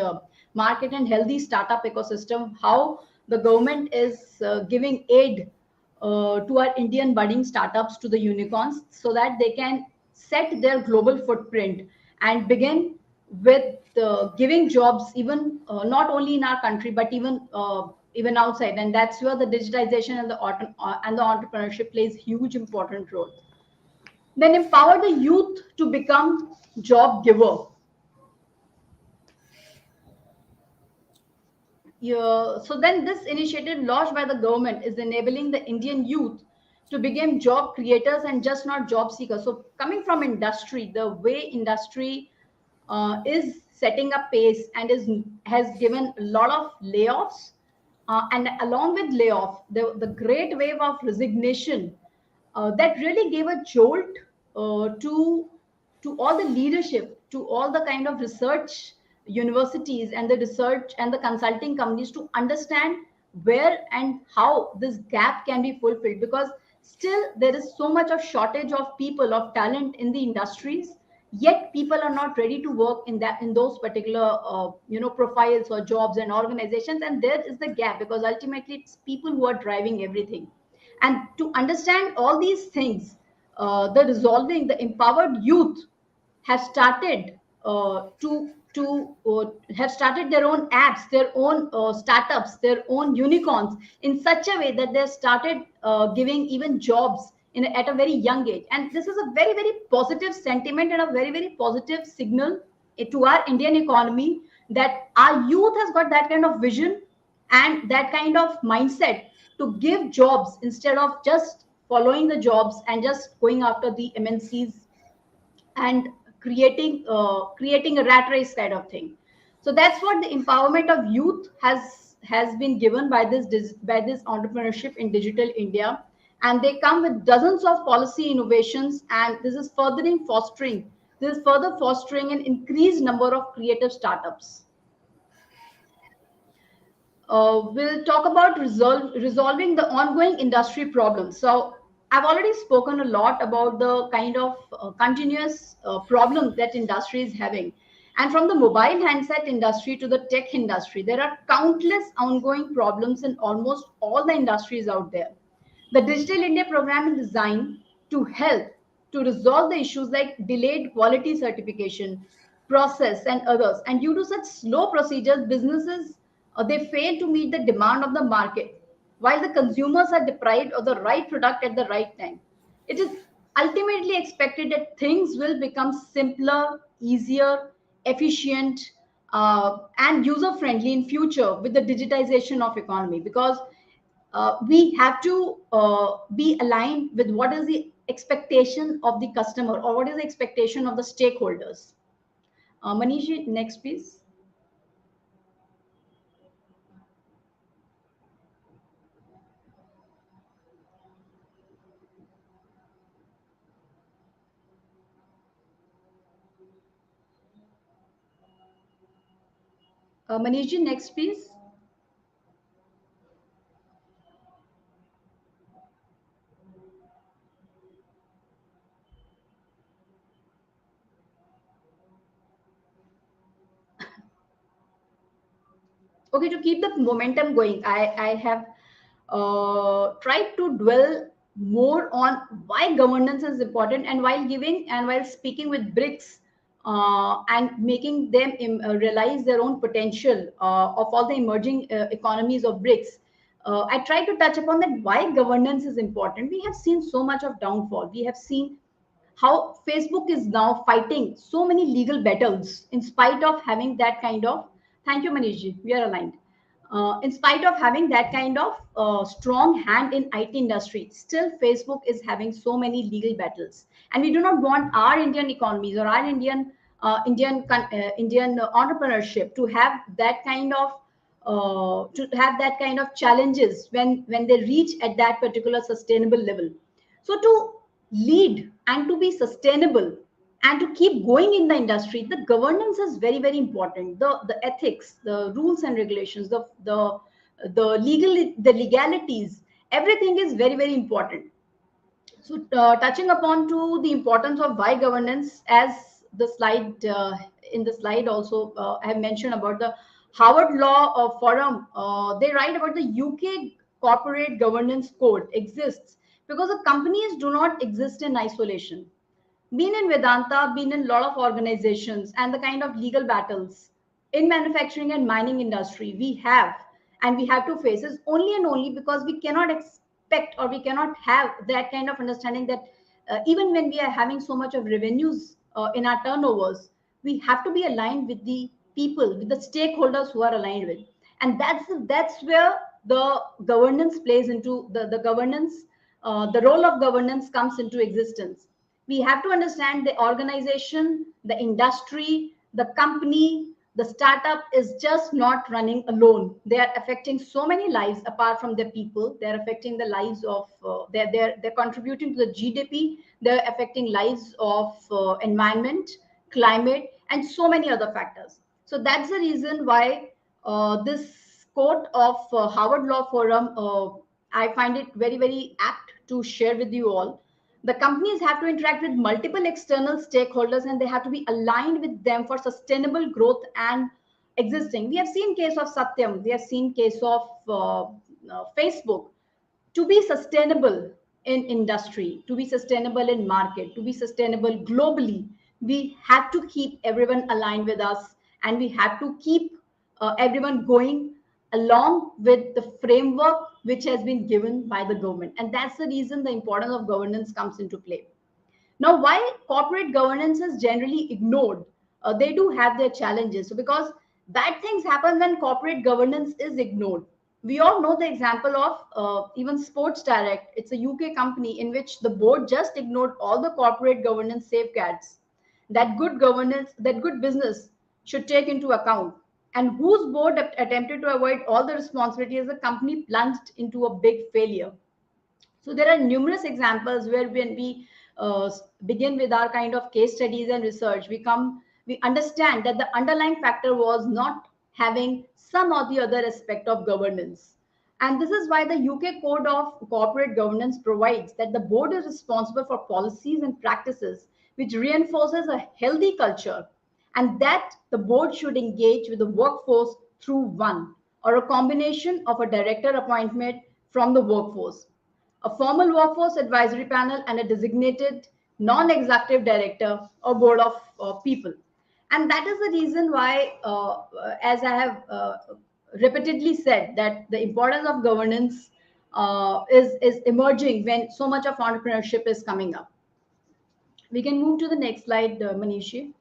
market and healthy startup ecosystem, how the government is giving aid to our Indian budding startups, to the unicorns, so that they can set their global footprint and begin with giving jobs, even not only in our country, but even outside. And that's where the digitization and the entrepreneurship plays huge important role. Then empower the youth to become job giver. So then this initiative launched by the government is enabling the Indian youth to become job creators and just not job seekers. So coming from industry, the way industry is setting up pace and has given a lot of layoffs, and along with layoff, the great wave of resignation that really gave a jolt to all the leadership, to all the kind of research universities and the research and the consulting companies to understand where and how this gap can be fulfilled, because still there is so much of shortage of people, of talent in the industries, yet people are not ready to work in those particular profiles or jobs and organizations. And there is the gap, because ultimately it's people who are driving everything. And to understand all these things, the empowered youth have started have started their own apps, their own startups, their own unicorns, in such a way that they started giving even jobs at a very young age. And this is a very, very positive sentiment and a very, very positive signal to our Indian economy, that our youth has got that kind of vision and that kind of mindset to give jobs instead of just following the jobs and just going after the MNCs and creating a rat race kind of thing. So that's what the empowerment of youth has been given by this entrepreneurship in Digital India. And they come with dozens of policy innovations, and this is further fostering an increased number of creative startups. We'll talk about resolving the ongoing industry problems. So I've already spoken a lot about the kind of continuous problems that industry is having. And from the mobile handset industry to the tech industry, there are countless ongoing problems in almost all the industries out there. The Digital India program is designed to help to resolve the issues like delayed quality certification, process, and others. And due to such slow procedures, businesses They fail to meet the demand of the market, while the consumers are deprived of the right product at the right time. It is ultimately expected that things will become simpler, easier, efficient, and user friendly in future with the digitization of economy, because we have to be aligned with what is the expectation of the customer, or what is the expectation of the stakeholders. Manishi, next please. Manishi, next please. Okay, to keep the momentum going, I have tried to dwell more on why governance is important, and while speaking with BRICS, and making them realize their own potential of all the emerging economies of BRICS. I try to touch upon that why governance is important. We have seen so much of downfall. We have seen how Facebook is now fighting so many legal battles in spite of having that kind of. Thank you, Manishji. We are aligned. In spite of having that kind of strong hand in IT industry, still Facebook is having so many legal battles, and we do not want our Indian economies or our Indian entrepreneurship to have that kind of challenges when they reach at that particular sustainable level. So to lead and to be sustainable and to keep going in the industry, the governance is very, very important. The ethics, the rules and regulations, the legalities, everything is very, very important. So touching upon to the importance of why governance, as the slide in the slide also I have mentioned about the Harvard Law Forum. They write about the UK corporate governance code exists because the companies do not exist in isolation. Been in Vedanta, been in a lot of organizations, and the kind of legal battles in manufacturing and mining industry we have, and we have to face is only and only because we cannot expect, or we cannot have that kind of understanding that even when we are having so much of revenues in our turnovers, we have to be aligned with the people, with the stakeholders who are aligned with. And that's where the governance plays into the governance, the role of governance comes into existence. We have to understand the organization, the industry, the company, the startup is just not running alone. They are affecting so many lives apart from their people. They're affecting the lives of, they're contributing to the GDP. They're affecting lives of environment, climate, and so many other factors. So that's the reason why this quote of Harvard Law Forum, I find it very, very apt to share with you all. The companies have to interact with multiple external stakeholders, and they have to be aligned with them for sustainable growth and existing. We have seen case of Satyam, we have seen case of Facebook. To be sustainable in industry, to be sustainable in market, to be sustainable globally, we have to keep everyone aligned with us, and we have to keep everyone going along with the framework which has been given by the government. And that's the reason the importance of governance comes into play. Now, why corporate governance is generally ignored? They do have their challenges. So because bad things happen when corporate governance is ignored. We all know the example of even Sports Direct. It's a UK company in which the board just ignored all the corporate governance safeguards that good governance, that good business should take into account, and whose board attempted to avoid all the responsibility as the company plunged into a big failure. So there are numerous examples where when we begin with our kind of case studies and research, we understand that the underlying factor was not having some or the other aspect of governance. And this is why the UK Code of Corporate Governance provides that the board is responsible for policies and practices which reinforces a healthy culture, and that the board should engage with the workforce through one or a combination of a director appointment from the workforce, a formal workforce advisory panel, and a designated non-executive director or board of people. And that is the reason why, as I have repeatedly said that the importance of governance is emerging when so much of entrepreneurship is coming up. We can move to the next slide, Manishi.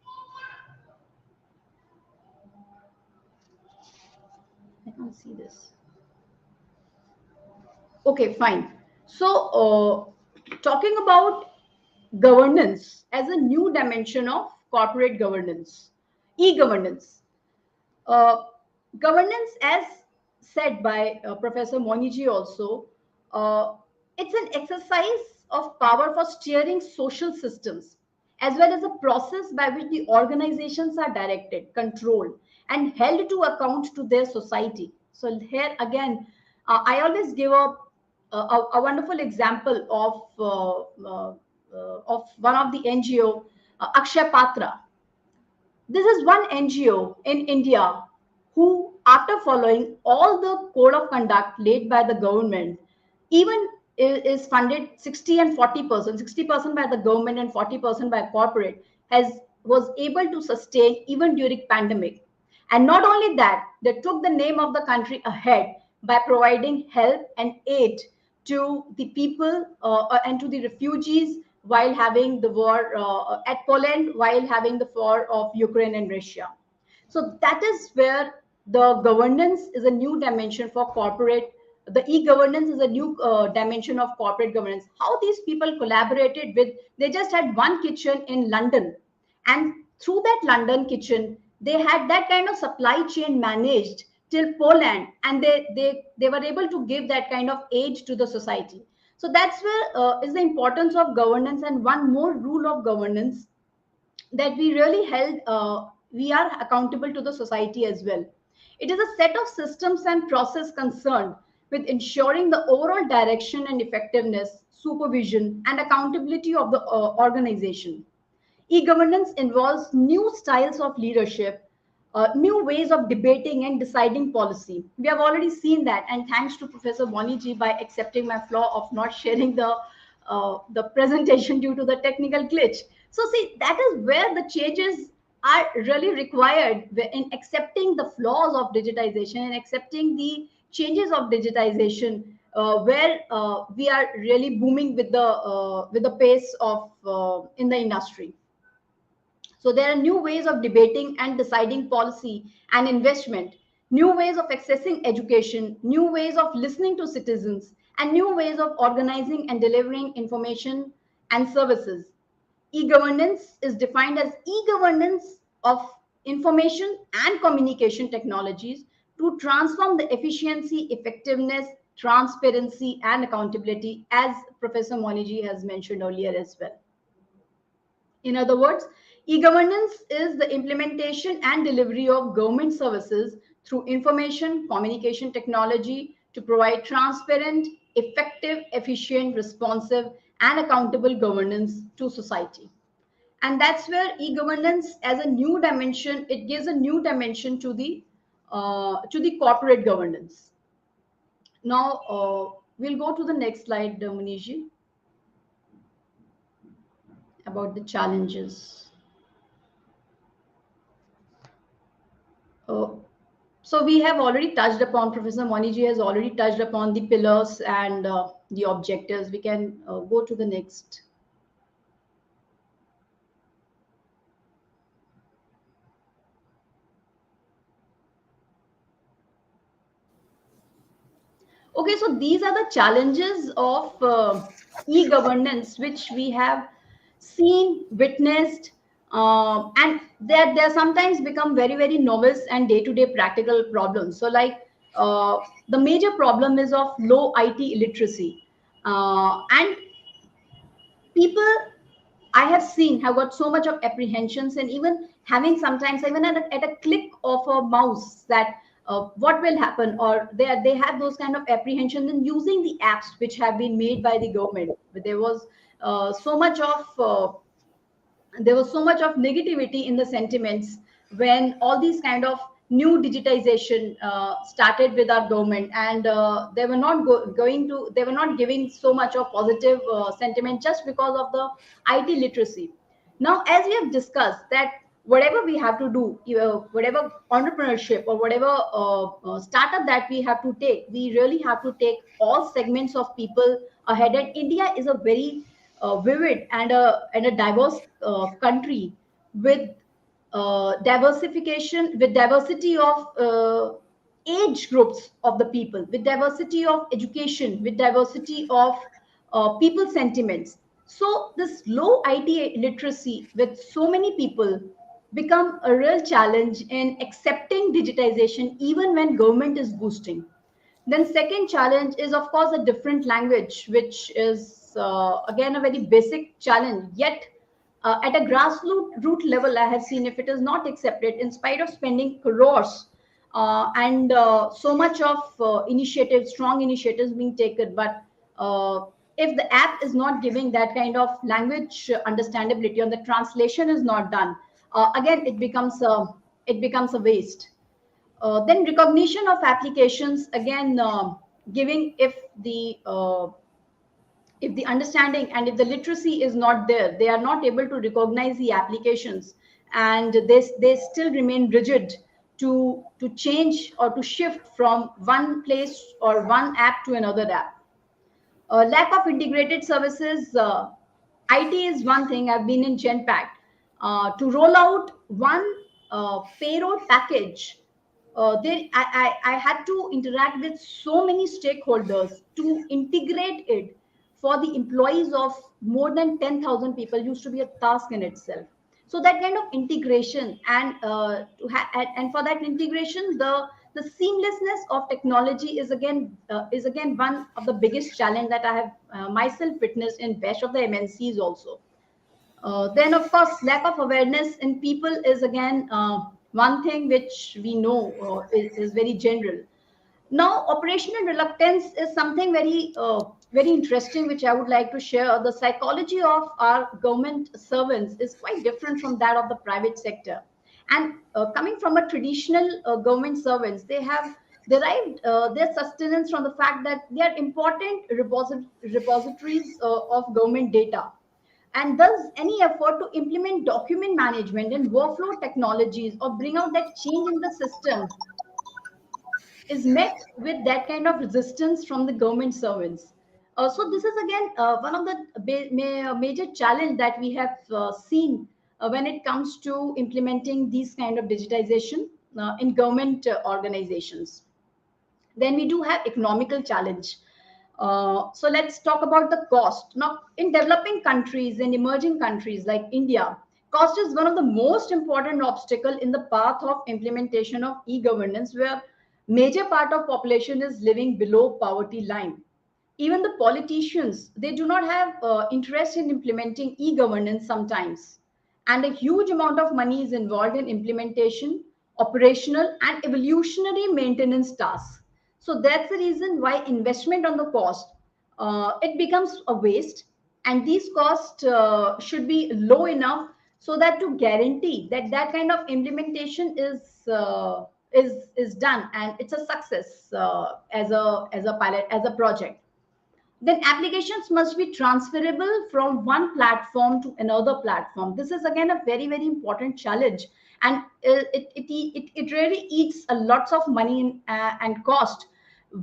I can't see this. Okay, fine. So, talking about governance as a new dimension of corporate governance, e-governance. Uh, Governance, as said by Professor Moniji also, uh, it's an exercise of power for steering social systems, as well as a process by which the organizations are directed, controlled, and held to account to their society. So here again, I always give a wonderful example of one of the NGO, Akshay Patra. This is one NGO in India who, after following all the code of conduct laid by the government, even is funded 60 and 40%, 60% by the government and 40% by corporate, was able to sustain even during pandemic. And not only that, they took the name of the country ahead by providing help and aid to the people and to the refugees while having the war at Poland, while having the war of Ukraine and Russia. So that is where the governance is a new dimension for corporate. The e-governance is a new dimension of corporate governance. How these people collaborated with, they just had one kitchen in London, and through that London kitchen, they had that kind of supply chain managed till Poland, and they were able to give that kind of aid to the society. So that's where is the importance of governance. And one more rule of governance that we really held, we are accountable to the society as well. It is a set of systems and process concerned with ensuring the overall direction and effectiveness, supervision, and accountability of the organization. E-governance involves new styles of leadership, new ways of debating and deciding policy. We have already seen that, and thanks to Professor Moniji by accepting my flaw of not sharing the presentation due to the technical glitch. So see, that is where the changes are really required in accepting the flaws of digitization and accepting the changes of digitization, where we are really booming with the pace of in the industry. So there are new ways of debating and deciding policy and investment, new ways of accessing education, new ways of listening to citizens, and new ways of organizing and delivering information and services. E-governance is defined as e-governance of information and communication technologies to transform the efficiency, effectiveness, transparency, and accountability, as Professor Moniji has mentioned earlier as well. In other words, e-governance is the implementation and delivery of government services through information communication technology to provide transparent, effective, efficient, responsive, and accountable governance to society. And that's where e-governance as a new dimension, it gives a new dimension to the corporate governance. Now, we'll go to the next slide, Maniji, about the challenges. So we have already touched upon, Professor Moniji has already touched upon the pillars and the objectives. We can go to the next. Okay, so these are the challenges of e-governance, which we have seen, witnessed, and they sometimes become very, very novice and day-to-day practical problems. So like the major problem is of low IT illiteracy. And people I have seen have got so much of apprehensions, and even having sometimes even at a click of a mouse that what will happen, or they have those kind of apprehensions in using the apps which have been made by the government. But so much of there was so much of negativity in the sentiments when all these kind of new digitization started with our government, and they were not they were not giving so much of positive sentiment just because of the IT literacy. Now, as we have discussed that whatever we have to do, whatever entrepreneurship or whatever startup that we have to take, we really have to take all segments of people ahead. And India is a very vivid and a diverse country with diversification, with diversity of age groups of the people, with diversity of education, with diversity of people sentiments. So this low IT literacy with so many people become a real challenge in accepting digitization even when government is boosting. Then second challenge is of course a different language, which is again a very basic challenge. Yet at a grassroots root level, I have seen if it is not accepted, in spite of spending crores and so much of initiatives, strong initiatives being taken, but if the app is not giving that kind of language understandability or the translation is not done, again it becomes a waste. Then recognition of applications, again giving, if the understanding and if the literacy is not there, they are not able to recognize the applications, and they still remain rigid to change or to shift from one place or one app to another app. Lack of integrated services. IT is one thing. I've been in Genpact to roll out one payroll package. I had to interact with so many stakeholders to integrate it for the employees of more than 10,000 people. Used to be a task in itself. So that kind of integration, and and for that integration, the seamlessness of technology is again one of the biggest challenge that I have myself witnessed in best of the MNCs also. Then, of course, lack of awareness in people is again one thing which we know is very general. Now, operational reluctance is something very interesting, which I would like to share. The psychology of our government servants is quite different from that of the private sector. And coming from a traditional government servants, they have derived their sustenance from the fact that they are important repositories of government data. And thus, any effort to implement document management and workflow technologies or bring out that change in the system is met with that kind of resistance from the government servants. So this is again one of the major challenge that we have seen when it comes to implementing these kind of digitization in government organizations. Then we do have economical challenge. So let's talk about the cost. Now, in developing countries and emerging countries like India, cost is one of the most important obstacle in the path of implementation of e-governance, where major part of population is living below poverty line. Even the politicians, they do not have interest in implementing e-governance sometimes, and a huge amount of money is involved in implementation, operational and evolutionary maintenance tasks. So that's the reason why investment on the cost, it becomes a waste, and these costs should be low enough so that to guarantee that that kind of implementation is done and it's a success as a pilot, as a project. Then applications must be transferable from one platform to another platform. This is again a very important challenge, and it really eats a lots of money and cost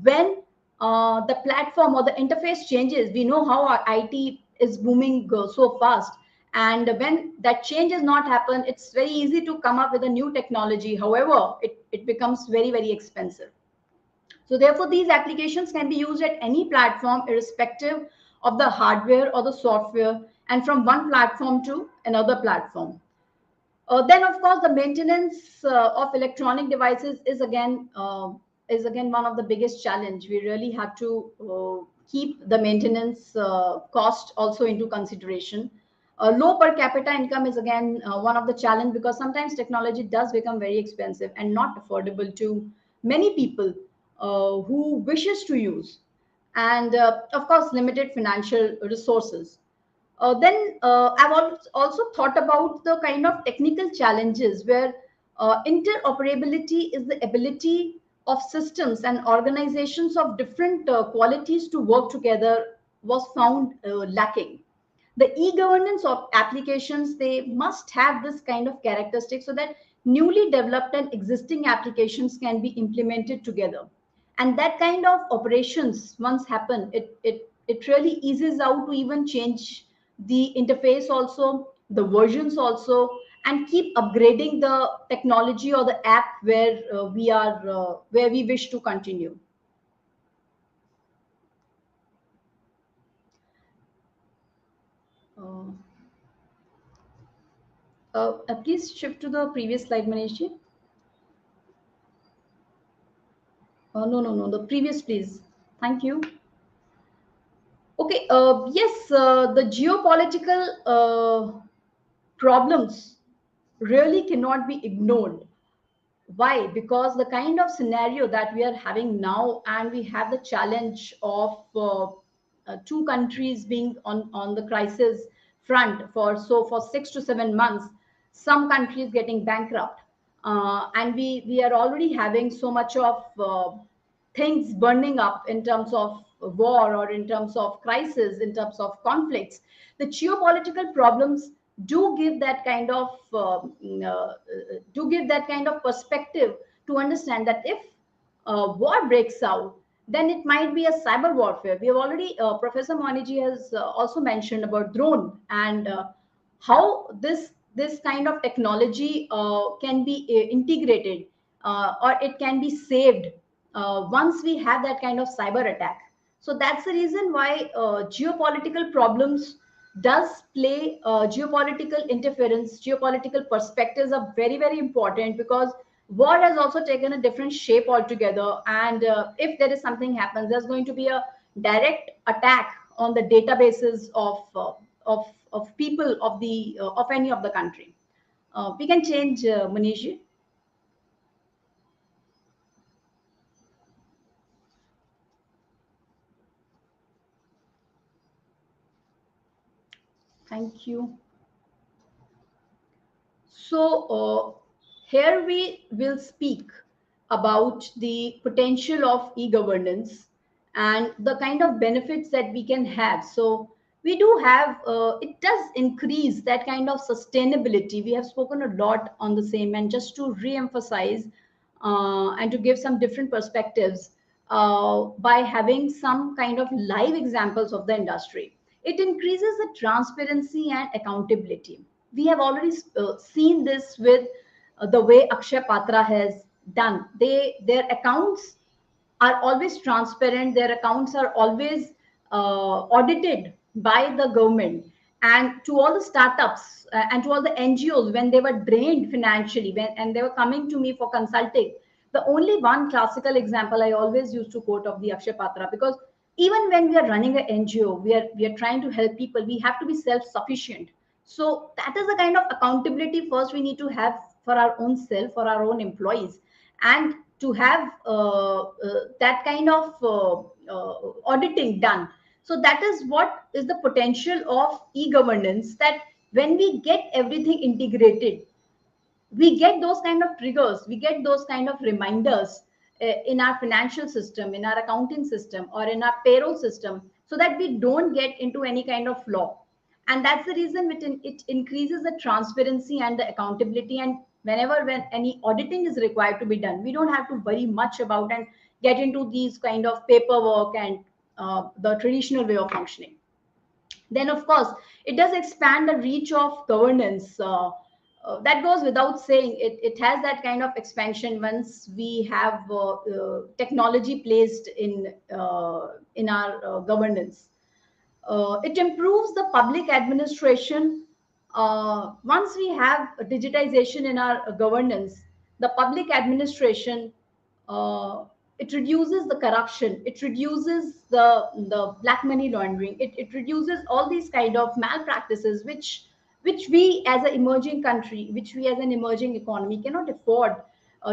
when the platform or the interface changes. We know how our IT is booming so fast, and when that change has not happened, it's very easy to come up with a new technology. However, it becomes very expensive. So therefore, these applications can be used at any platform, irrespective of the hardware or the software, and from one platform to another platform. Then, of course, the maintenance of electronic devices is again one of the biggest challenge. We really have to keep the maintenance cost also into consideration. Low per capita income is again one of the challenge, because sometimes technology does become very expensive and not affordable to many people who wishes to use, and of course limited financial resources. Then I've also thought about the kind of technical challenges where interoperability is the ability of systems and organizations of different qualities to work together was found lacking. The e-governance of applications, they must have this kind of characteristic so that newly developed and existing applications can be implemented together. And that kind of operations once happen, it really eases out to even change the interface also, the versions also, and keep upgrading the technology or the app where where we wish to continue. Please shift to the previous slide, Manish. No, the previous, please. Thank you. Okay, yes, the geopolitical problems really cannot be ignored. Why? Because the kind of scenario that we are having now, and we have the challenge of two countries being on the crisis front for 6 to 7 months, some countries getting bankrupt, and we are already having so much of things burning up in terms of war or in terms of crisis, in terms of conflicts. The geopolitical problems do give that kind of perspective to understand that if war breaks out, then it might be a cyber warfare. We have already, Professor Moniji has also mentioned about drone, and how this kind of technology can be integrated, or it can be saved once we have that kind of cyber attack. So that's the reason why geopolitical problems does play, geopolitical interference, geopolitical perspectives are very, very important, because war has also taken a different shape altogether. And if there is something happens, there's going to be a direct attack on the databases of people of any of the country. We can change, Manish. Thank you. So here we will speak about the potential of e-governance and the kind of benefits that we can have. So we do have, it does increase that kind of sustainability. We have spoken a lot on the same, and just to re-emphasize and to give some different perspectives, by having some kind of live examples of the industry, it increases the transparency and accountability. We have already seen this with the way Akshay Patra has done. Their accounts are always transparent. Their accounts are always audited by the government. And to all the startups and to all the NGOs, when they were drained financially, and they were coming to me for consulting, the only one classical example I always used to quote of the Akshay Patra, because even when we are running an NGO, we are trying to help people, we have to be self-sufficient. So that is the kind of accountability first we need to have for our own self, for our own employees, and to have that kind of auditing done. So that is what is the potential of e-governance, that when we get everything integrated, we get those kind of triggers, we get those kind of reminders in our financial system, in our accounting system, or in our payroll system, so that we don't get into any kind of flaw. And that's the reason it increases the transparency and the accountability. And when any auditing is required to be done, we don't have to worry much about and get into these kind of paperwork and the traditional way of functioning. Then of course it does expand the reach of governance. That goes without saying. It has that kind of expansion once we have technology placed in our governance. It improves the public administration. Once we have digitization in our governance, the public administration, it reduces the corruption, it reduces the black money laundering, it reduces all these kind of malpractices, which we as an emerging country, which we as an emerging economy cannot afford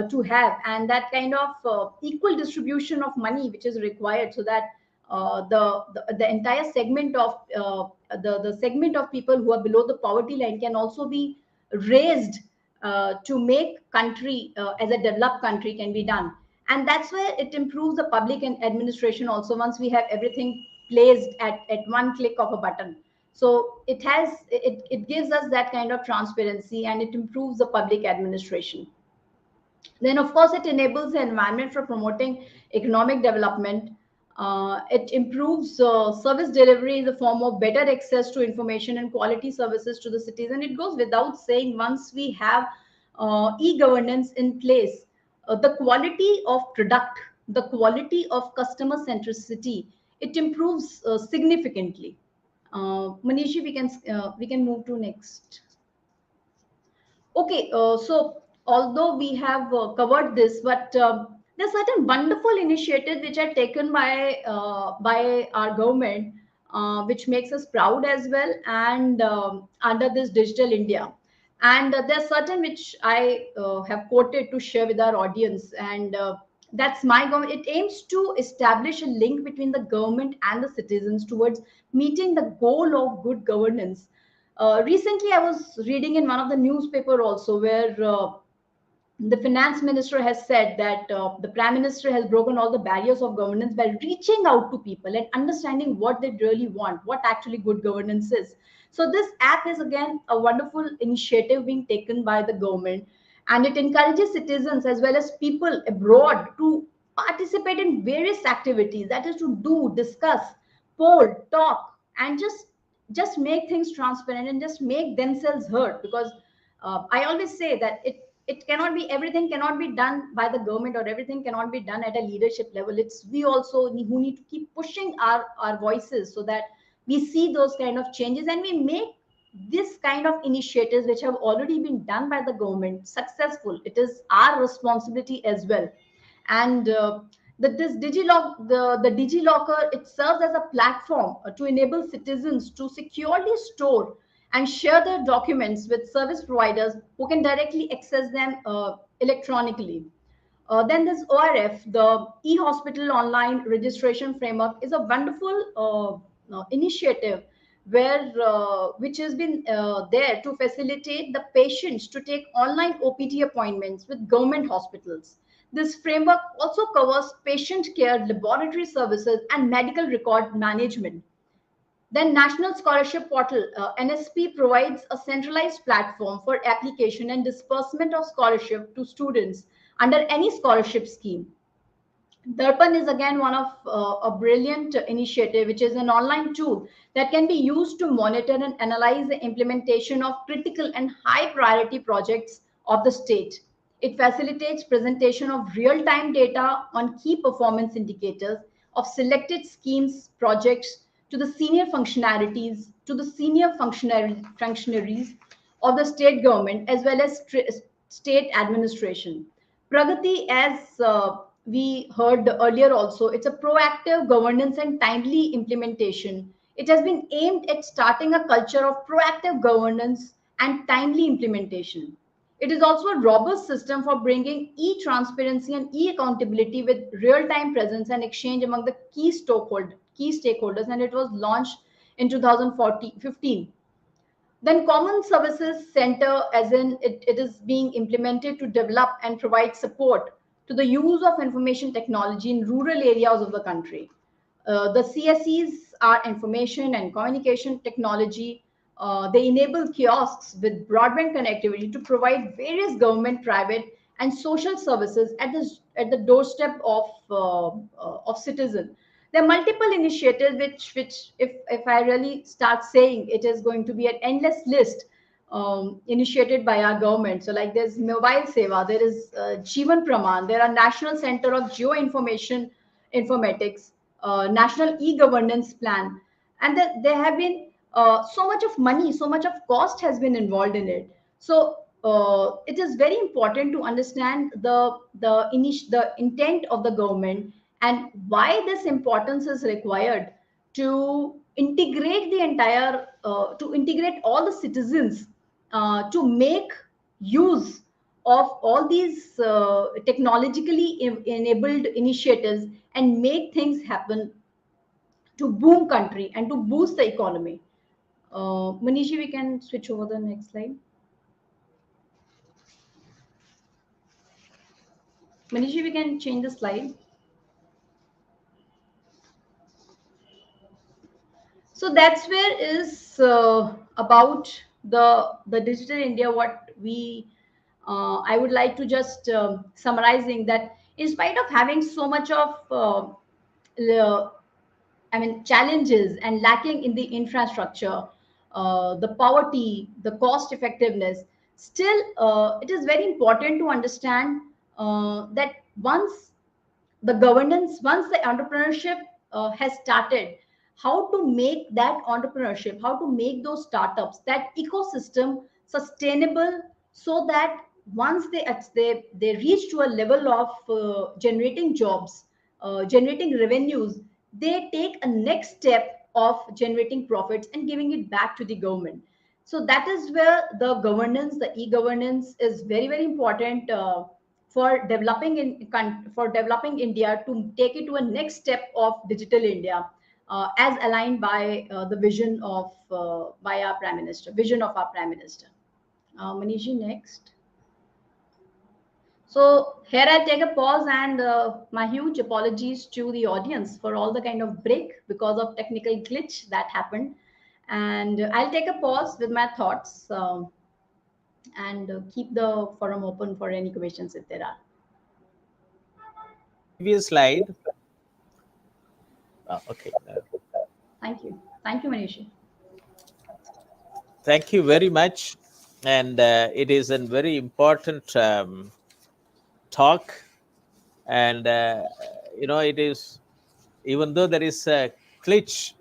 to have. And that kind of equal distribution of money which is required, so that the entire segment of the segment of people who are below the poverty line can also be raised to make country as a developed country can be done. And that's where it improves the public and administration also, once we have everything placed at one click of a button. So it gives us that kind of transparency, and it improves the public administration. Then, of course, it enables the environment for promoting economic development. It improves service delivery in the form of better access to information and quality services to the citizen. It goes without saying, once we have e-governance in place, the quality of product, the quality of customer centricity, it improves significantly. Manishi, we can move to next. Okay, so although we have covered this, but there's certain wonderful initiatives which are taken by our government, which makes us proud as well, and under this digital India. And there's certain which I have quoted to share with our audience, and that's my government. It aims to establish a link between the government and the citizens towards meeting the goal of good governance. Recently, I was reading in one of the newspaper also where the finance minister has said that the prime minister has broken all the barriers of governance by reaching out to people and understanding what they really want, what actually good governance is. So this app is again a wonderful initiative being taken by the government, and it encourages citizens as well as people abroad to participate in various activities, that is to do, discuss, poll, talk, and just make things transparent and just make themselves heard. Because I always say that it cannot be, everything cannot be done by the government, or everything cannot be done at a leadership level. It's we also who need to keep pushing our voices, so that we see those kind of changes and we make this kind of initiatives which have already been done by the government successful. It is our responsibility as well. And this the DigiLocker, it serves as a platform to enable citizens to securely store and share their documents with service providers who can directly access them electronically. Then this ORF, the e-hospital online registration framework, is a wonderful initiative where which has been there to facilitate the patients to take online OPD appointments with government hospitals. This framework also covers patient care, laboratory services, and medical record management. Then National Scholarship Portal, NSP, provides a centralized platform for application and disbursement of scholarship to students under any scholarship scheme. Darpan is again one of a brilliant initiative, which is an online tool that can be used to monitor and analyze the implementation of critical and high priority projects of the state. It facilitates presentation of real-time data on key performance indicators of selected schemes projects to the senior functionalities, to the senior functionaries of the state government as well as state administration. Pragati, as we heard earlier also, it's a proactive governance and timely implementation. It has been aimed at starting a culture of proactive governance and timely implementation. It is also a robust system for bringing e-transparency and e-accountability with real-time presence and exchange among the key stakeholders, and it was launched in 2015. Then Common Services Center, as in it is being implemented to develop and provide support to the use of information technology in rural areas of the country. The CSEs are information and communication technology. They enable kiosks with broadband connectivity to provide various government, private, and social services at the doorstep of citizen. There are multiple initiatives which if I really start saying, it is going to be an endless list initiated by our government. So like there's Mobile Seva, there is Jeevan Praman, there are National Center of Geo Information Informatics, National E-Governance Plan, and there have been so much of money, so much of cost has been involved in it. So it is very important to understand the intent of the government and why this importance is required to integrate the entire to integrate all the citizens to make use of all these technologically enabled initiatives and make things happen to boom country and to boost the economy. Manishi, we can switch over the next slide. Manishi, we can change the slide. So that's where is about the digital India. What we I would like to just summarizing that in spite of having so much of I mean, challenges and lacking in the infrastructure, the poverty, the cost effectiveness. Still, it is very important to understand that once the entrepreneurship has started, how to make that entrepreneurship, how to make those startups, that ecosystem sustainable, so that once they reach to a level of generating jobs, generating revenues, they take a next step of generating profits and giving it back to the government. So that is where the governance, the e-governance, is very very important for developing India to take it to a next step of digital India, as aligned by the vision of by our Prime Minister, vision of our Prime Minister. Maniji, next. So here I take a pause and my huge apologies to the audience for all the kind of break because of technical glitch that happened. And I'll take a pause with my thoughts and keep the forum open for any questions if there are. Previous slide. Okay. Thank you. Thank you, Manishi. Thank you very much. And it is a very important talk. And, it is, even though there is a glitch,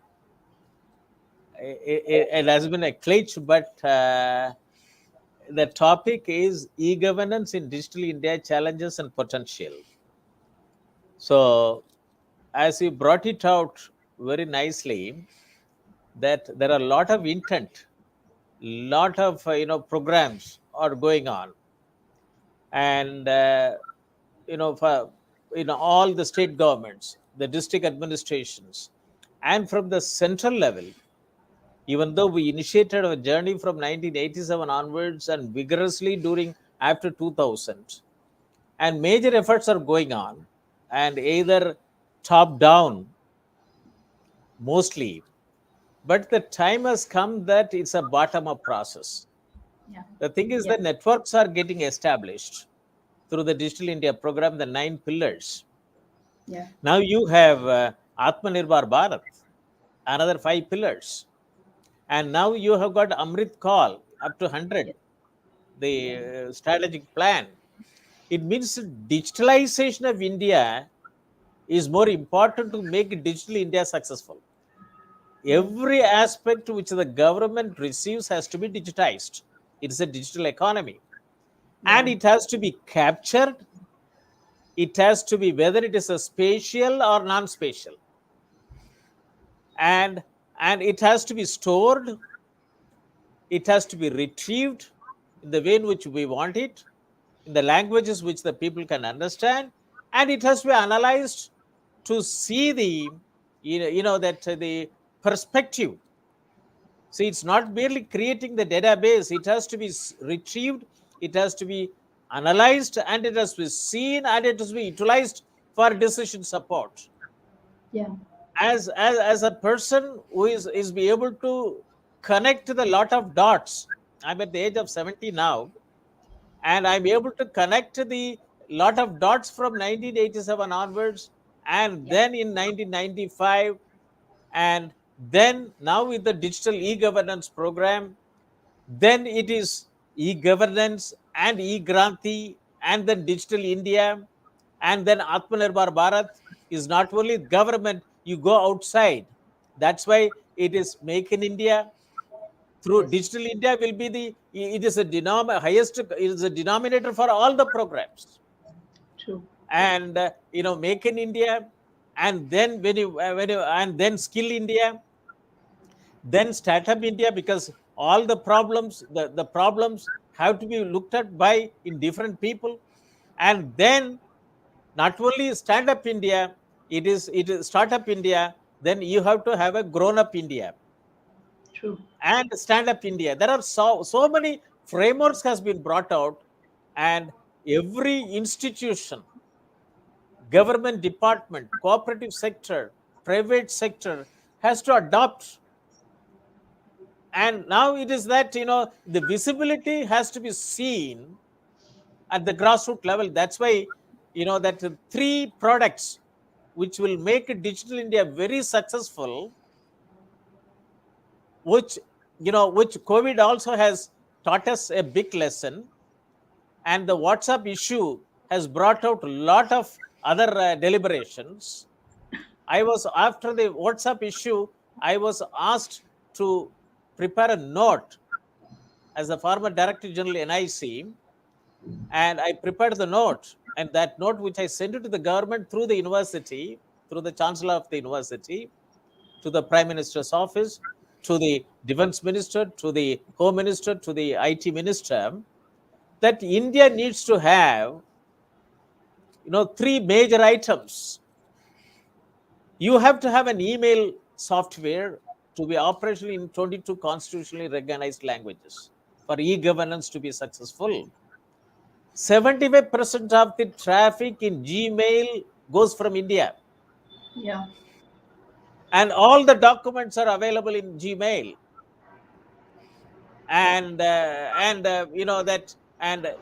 it has been a glitch, but the topic is e-governance in digital India, challenges and potential. So, as you brought it out very nicely, that there are a lot of intent, lot of programs are going on, and for all the state governments, the district administrations, and from the central level. Even though we initiated our journey from 1987 onwards and vigorously during after 2000, and major efforts are going on, and either top down mostly, but the time has come that it's a bottom up process. Yeah. The thing is Yeah. that networks are getting established through the Digital India program, the 9 pillars. Yeah. Now you have Atmanirbhar Bharat, another 5 pillars. And now you have got Amrit Call up to 100, the strategic plan. It means digitalization of India is more important to make digital India successful. Every aspect which the government receives has to be digitized. It's a digital economy. And Yeah. it has to be captured. It has to be whether it is a spatial or non-spatial. And it has to be stored. It has to be retrieved in the way in which we want it, in the languages which the people can understand, and it has to be analyzed to see the the perspective. See, it's not merely creating the database. It has to be retrieved, it has to be analyzed, and it has to be seen, and it has to be utilized for decision support. Yeah. As a person who is be able to connect the lot of dots. I'm at the age of 70 now, and I'm able to connect the lot of dots from 1987 onwards, and Yeah. then in 1995, and then now with the digital e-governance program, then it is e-governance and e-granti, and then digital India, and then Atmanirbhar Bharat is not only government, you go outside. That's why it is Make in India. Through Yes. digital India will be it is a it is a denominator for all the programs. True. And Make in India, and then and then Skill India, then Startup India, because all the problems, the problems have to be looked at by in different people. And then not only Stand Up India, it is Startup India, then you have to have a Grown Up India True. and Stand Up India. There are so many frameworks has been brought out, and every institution, government department, cooperative sector, private sector has to adopt And now it is that, the visibility has to be seen at the grassroots level. That's why, that the 3 products which will make Digital India very successful, which COVID also has taught us a big lesson, and the WhatsApp issue has brought out a lot of other deliberations. After the WhatsApp issue, I was asked to prepare a note as a former Director General NIC, and I prepared the note, and that note which I sent it to the government through the university, through the Chancellor of the university, to the Prime Minister's office, to the Defense Minister, to the Home Minister, to the IT Minister, that India needs to have 3 major items. You have to have an email software to be operational in 22 constitutionally recognized languages for e-governance to be successful. 75% of the traffic in Gmail goes from India. Yeah. And all the documents are available in Gmail. And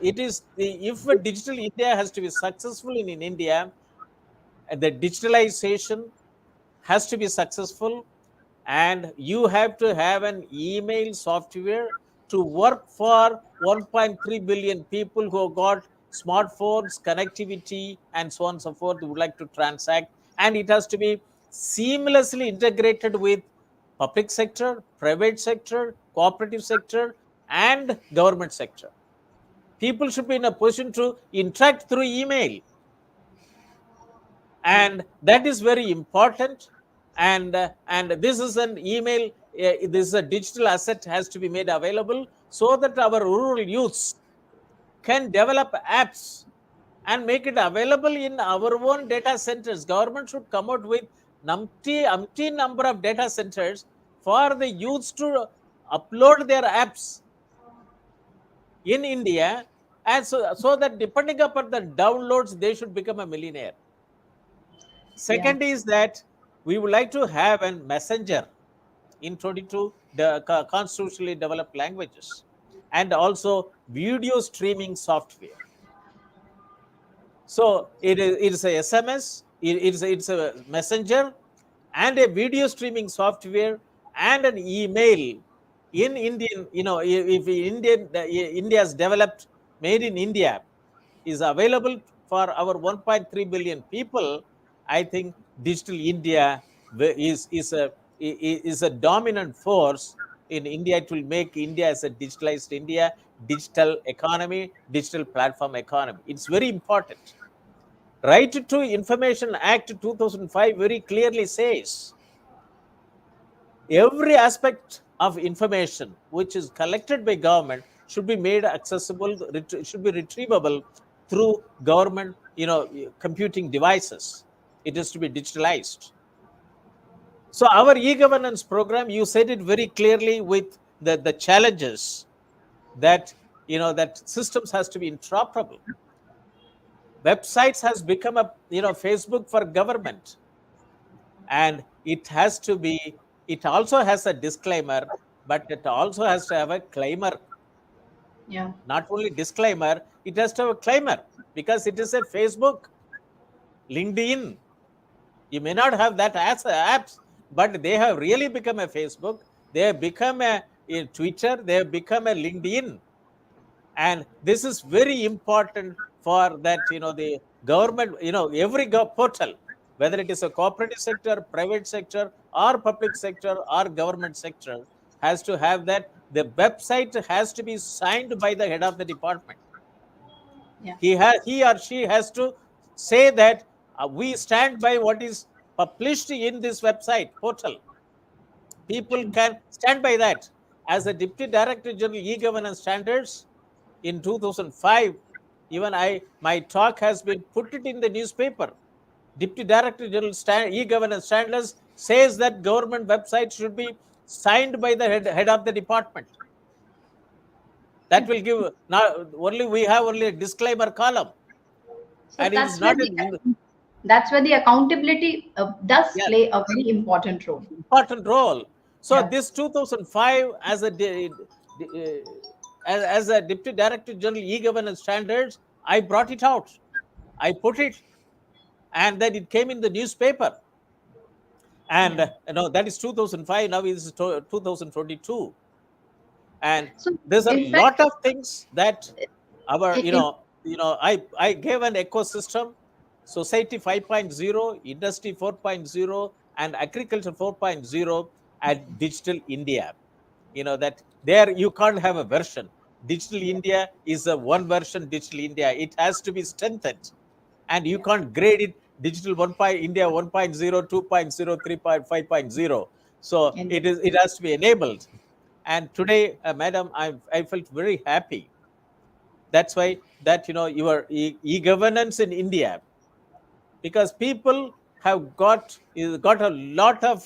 it is if Digital India has to be successful in India, the digitalization has to be successful, and you have to have an email software to work for 1.3 billion people who have got smartphones, connectivity, and so on and so forth, who would like to transact. And it has to be seamlessly integrated with public sector, private sector, cooperative sector, and government sector. People should be in a position to interact through email. And that is very important. And this is an email, this is a digital asset, has to be made available so that our rural youths can develop apps and make it available in our own data centers. Government should come out with umpteen number of data centers for the youths to upload their apps in India, and so that depending upon the downloads, they should become a millionaire. Second is that we would like to have a messenger in 22 constitutionally developed languages, and also video streaming software. So it is a SMS, it's a messenger, and a video streaming software, and an email in Indian. If India's developed, made in India, is available for our 1.3 billion people, I think Digital India is a dominant force in India. It will make India as a digitalized India, digital economy, digital platform economy. It's very important. Right to Information Act 2005 very clearly says every aspect of information which is collected by government should be made accessible, should be retrievable through government, computing devices. It is to be digitalized. So our e-governance program, you said it very clearly with the challenges that, that systems has to be interoperable. Websites has become a, Facebook for government, and it has to be, it also has a disclaimer, but it also has to have a claimer. Yeah. Not only disclaimer, it has to have a claimer, because it is a Facebook, LinkedIn. You may not have that as apps, but they have really become a Facebook. They have become a Twitter. They have become a LinkedIn. And this is very important for that, the government, every portal, whether it is a cooperative sector, private sector, or public sector, or government sector, has to have that. The website has to be signed by the head of the department. Yeah. He or she has to say that we stand by what is published in this website portal. People can stand by that. As a Deputy Director General E-Governance Standards in 2005, even my talk has been put it in the newspaper. Deputy Director General E-Governance Standards says that government websites should be signed by the head of the department. That will give, now only we have only a disclaimer column. So And that's it's not that's where the accountability does play a very important role. Important role. So Yeah. this 2005 as a as a Deputy Director General e-governance standards, I brought it out. I put it, and then it came in the newspaper. And Yeah. that is 2005. Now it is 2022, and So there's a in lot fact, of things that our in I gave an ecosystem: society 5.0, industry 4.0, and agriculture 4.0, and digital India. That there you can't have a version. Digital yeah, India is a one version. Digital India, it has to be strengthened, and you yeah, can't grade it digital 1. India 1.0, 2.0, 3.5.0. So indeed. it has to be enabled. And today, madam, I felt very happy. That's why that your e-governance in India, because people have got a lot of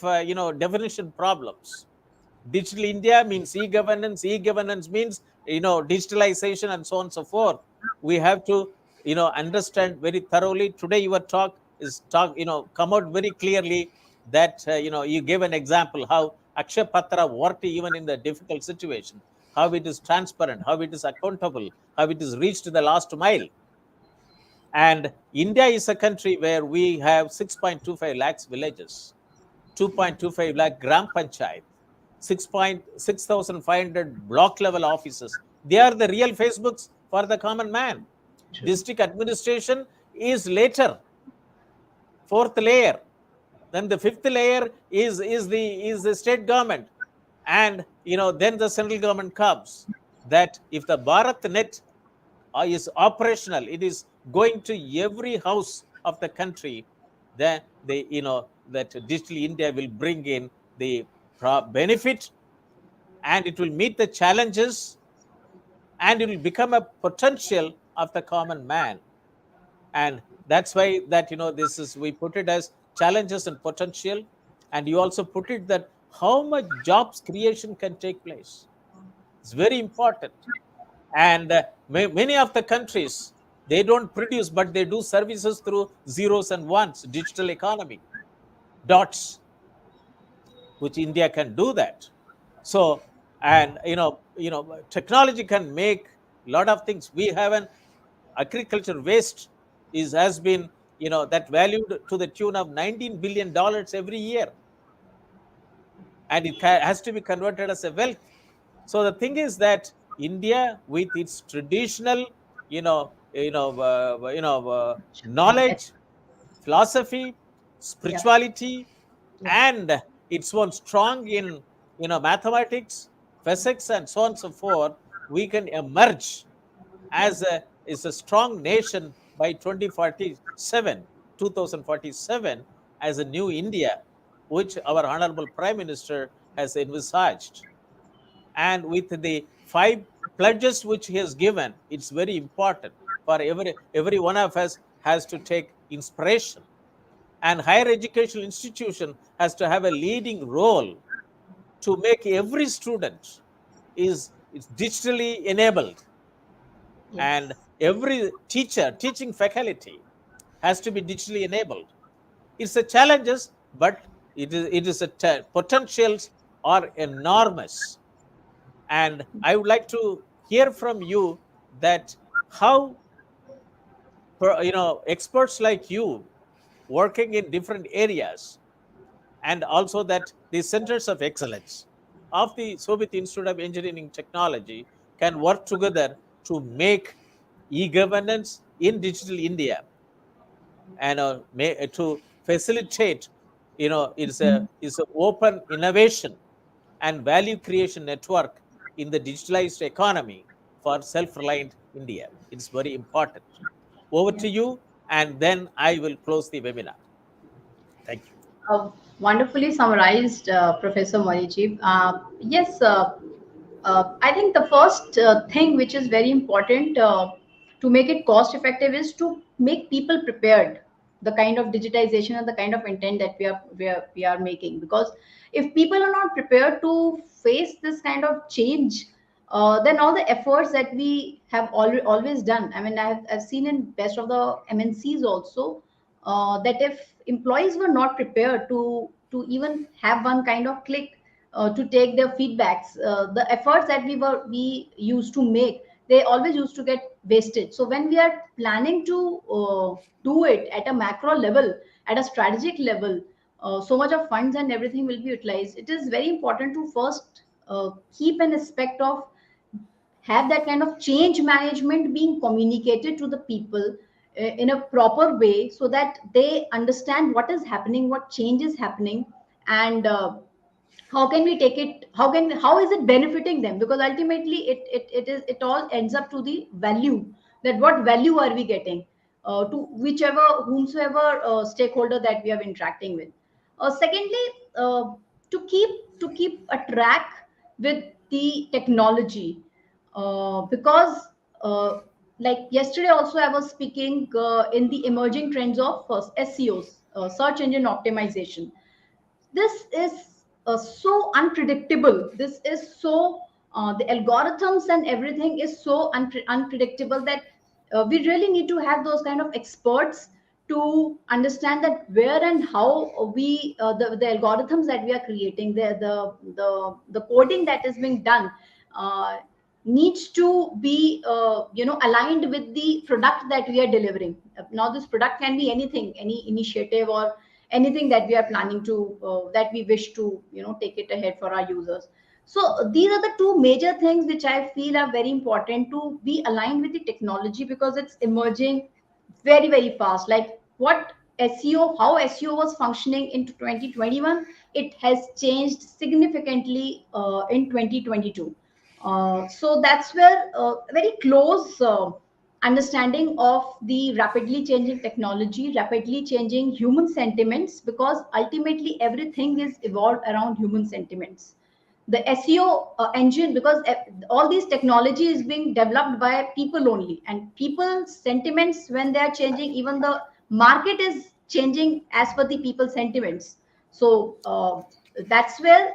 definition problems. Digital India means e-governance. E-governance means digitalization and so on and so forth. We have to understand very thoroughly. Today, your talk is come out very clearly that you gave an example how Akshay Patra worked even in the difficult situation, how it is transparent, how it is accountable, how it is reached to the last mile. And India is a country where we have 6.25 lakhs villages, 2.25 lakh gram panchayat, 6,500 block level offices. They are the real Facebooks for the common man. True. District administration is later, fourth layer. Then the fifth layer is the state government, and then the central government comes. That if the Bharat Net is operational, it is going to every house of the country, then that digital India will bring in the benefit, and it will meet the challenges, and it will become a potential of the common man. And that's why that this is, we put it as challenges and potential. And you also put it that how much jobs creation can take place. It's very important. And many of the countries, they don't produce, but they do services through zeros and ones, digital economy, dots, which India can do that. So, and technology can make a lot of things. We have an agriculture waste has been that valued to the tune of $19 billion every year, and it has to be converted as a wealth. So the thing is that India, with its traditional, Yes. knowledge, philosophy, Yeah. spirituality, Yeah. and it's one strong in mathematics, physics, and so on and so forth, we can emerge as a strong nation by 2047 as a new India, which our honorable Prime Minister has envisaged. And with the 5 pledges which he has given, it's very important for every one of us has to take inspiration. And higher educational institution has to have a leading role to make every student is digitally enabled, and Yes. every teaching faculty has to be digitally enabled. It's a challenges, but it is a potentials are enormous. And I would like to hear from you that how experts like you working in different areas, and also that the centers of excellence of the Soviet Institute of Engineering Technology can work together to make e-governance in digital India, and to facilitate it's a open innovation and value creation network in the digitalized economy for self-reliant India. It's very important. Over Yeah. to you, and then I will close the webinar. Thank you. Wonderfully summarized, Professor Moni. Yes, I think the first thing which is very important to make it cost effective is to make people prepared. The kind of digitization and the kind of intent that we are making, because if people are not prepared to face this kind of change, then all the efforts that we have always done. I mean, I've seen in best of the MNCs also, that if employees were not prepared to even have one kind of click, to take their feedbacks. The efforts that we used to make, they always used to get wasted. So when we are planning to do it at a macro level, at a strategic level, so much of funds and everything will be utilized. It is very important to first keep an aspect of have that kind of change management being communicated to the people in a proper way, so that they understand what is happening, what change is happening, and how can we take it, how is it benefiting them, because ultimately it all ends up to the value, that what value are we getting to whichever whomsoever stakeholder that we are interacting with. Secondly, to keep a track with the technology, because like yesterday also I was speaking in the emerging trends of SEOs, search engine optimization. This is so unpredictable. This is so the algorithms and everything is so unpredictable that we really need to have those kind of experts to understand that where and how we the algorithms that we are creating, the coding that is being done uh, needs to be aligned with the product that we are delivering. Now this product can be anything, any initiative or anything that we are planning to that we wish to take it ahead for our users. So these are the two major things which I feel are very important, to be aligned with the technology, because it's emerging very very fast. Like what how SEO was functioning in 2021, it has changed significantly in 2022. So that's where very close understanding of the rapidly changing technology, rapidly changing human sentiments, because ultimately everything is evolved around human sentiments. The SEO engine, because all these technology is being developed by people only, and people's sentiments, when they are changing, even the market is changing as per the people's sentiments. So that's where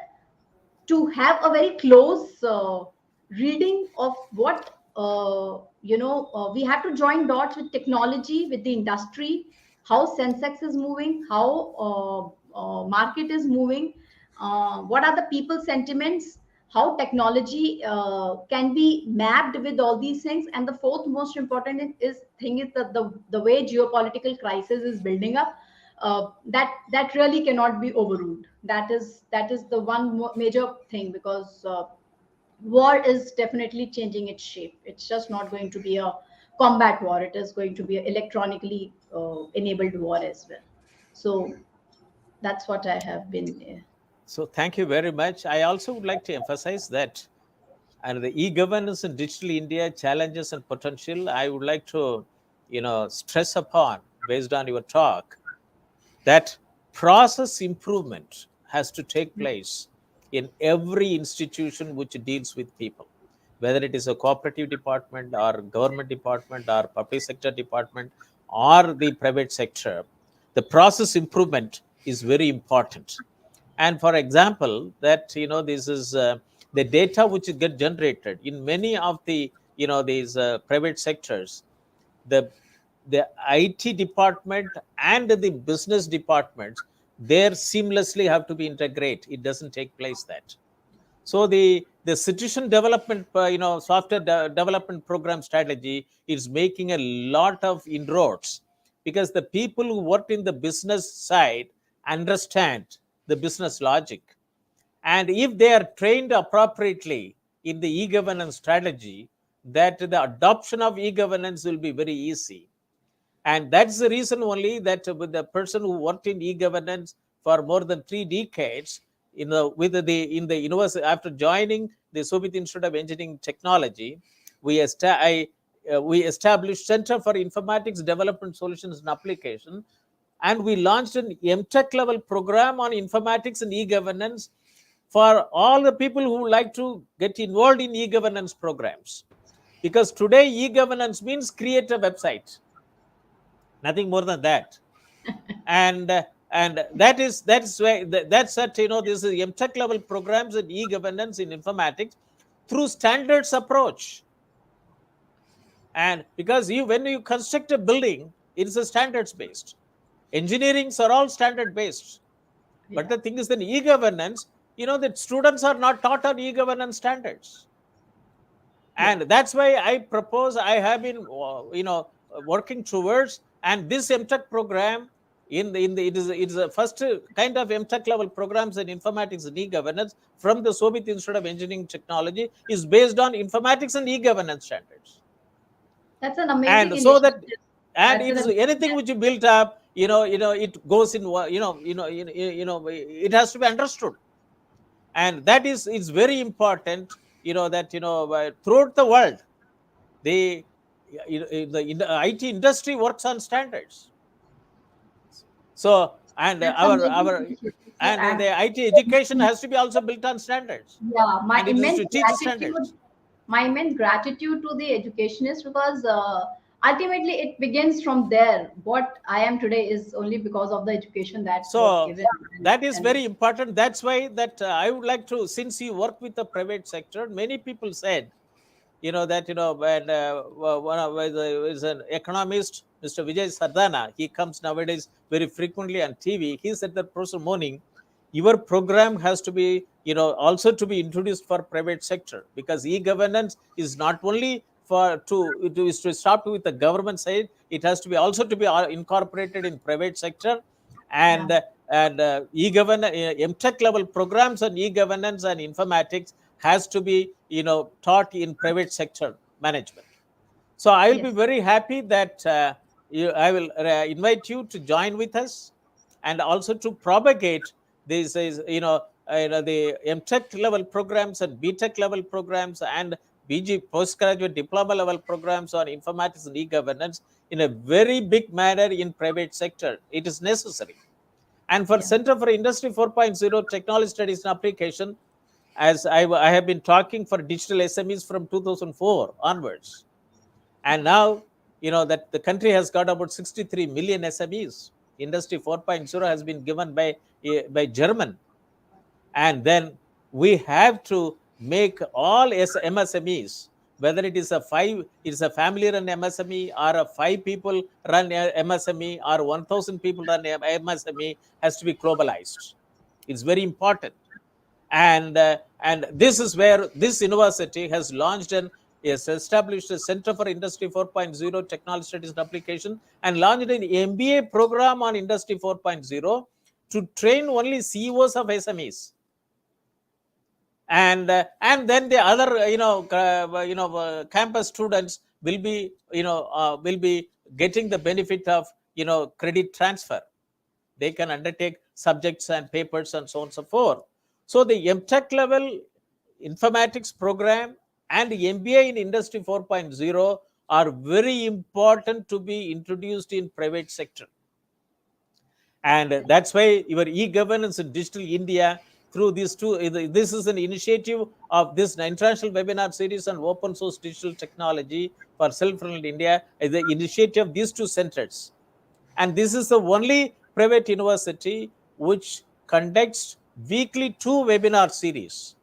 to have a very close reading of what we have to join dots with technology, with the industry, how Sensex is moving, how market is moving, what are the people sentiments, how technology can be mapped with all these things. And the fourth most important thing is that the way geopolitical crisis is building up, that really cannot be overruled. That is the one major thing, because war is definitely changing its shape. It's just not going to be a combat war. It is going to be an electronically enabled war as well. So that's what I have been. So thank you very much. I also would like to emphasize that, and the e-governance in digital India challenges and potential, I would like to, stress upon, based on your talk, that process improvement has to take place in every institution which deals with people, whether it is a cooperative department or government department or public sector department or the private sector. The process improvement is very important. And for example, that this is the data which get generated in many of the these private sectors, the IT department and the business departments, there seamlessly have to be integrated. It doesn't take place that. So the citizen development, software development program strategy is making a lot of inroads, because the people who work in the business side understand the business logic. And if they are trained appropriately in the e-governance strategy, that the adoption of e-governance will be very easy. And that's the reason only that with the person who worked in e-governance for more than 3 decades in the university, after joining the Shobhit Institute of Engineering Technology, we established Center for Informatics Development Solutions and Application, and we launched an MTech level program on informatics and e-governance for all the people who like to get involved in e-governance programs. Because today e-governance means create a website, nothing more than that. And that's why this is MTech level programs in e-governance in informatics through standards approach. And because when you construct a building, it's a standards based. Engineerings are all standard based. But the thing is that e-governance, that students are not taught on e-governance standards. And that's why I propose, I have been, working towards, and this MTech program, it is a first kind of MTech level programs in informatics and e-governance from the Shobhit Institute of Engineering Technology is based on informatics and e-governance standards. That's an amazing And so that, initiative. and That's it an is amazing anything which you built up, it goes in, it has to be understood. And that is, it's very important, that, throughout the world, the IT industry works on standards. So, and That's our amazing initiative. So, and the IT education has to be also built on standards, yeah, and it is to teach standards. my immense gratitude to the educationist, because ultimately it begins from there. What I am today is only because of the education that was So given. that is And very important. That's why that I would like to, since you work with the private sector, many people said, that, when one of is an economist, Mr. Vijay Sardana, he comes nowadays very frequently on TV. He said that, Professor Moni, your program has to be, also to be introduced for private sector, because e-governance is not only is to stop with the government side, it has to be also to be incorporated in private sector. And yeah, e-governance, MTech level programs on e-governance and informatics has to be, taught in private sector management. So I will be yes, very happy that I will invite you to join with us, and also to propagate this is, the MTech level programs and BTech level programs and BG postgraduate diploma level programs on informatics and e-governance in a very big manner in private sector. It is necessary. And for yeah, Center for Industry 4.0 Technology Studies and Application, as I have been talking for digital SMEs from 2004 onwards. And now, that the country has got about 63 million SMEs. Industry 4.0 has been given by German. And then we have to make all MSMEs, whether it is a family run MSME, or a 5 people run MSME, or 1,000 people run MSME, has to be globalized. It's very important. And this is where this university has launched and has established a Center for Industry 4.0 Technology Studies and Application, and launched an MBA program on Industry 4.0 to train only CEOs of SMEs. And then the other campus students will be getting the benefit of credit transfer. They can undertake subjects and papers and so on and so forth. So the MTech level informatics program and MBA in Industry 4.0 are very important to be introduced in private sector. And that's why your e-governance in digital India, through these two, this is an initiative of this international webinar series on open source digital technology for self-reliant India, the initiative of these two centers. And this is the only private university which conducts weekly 2 webinar series.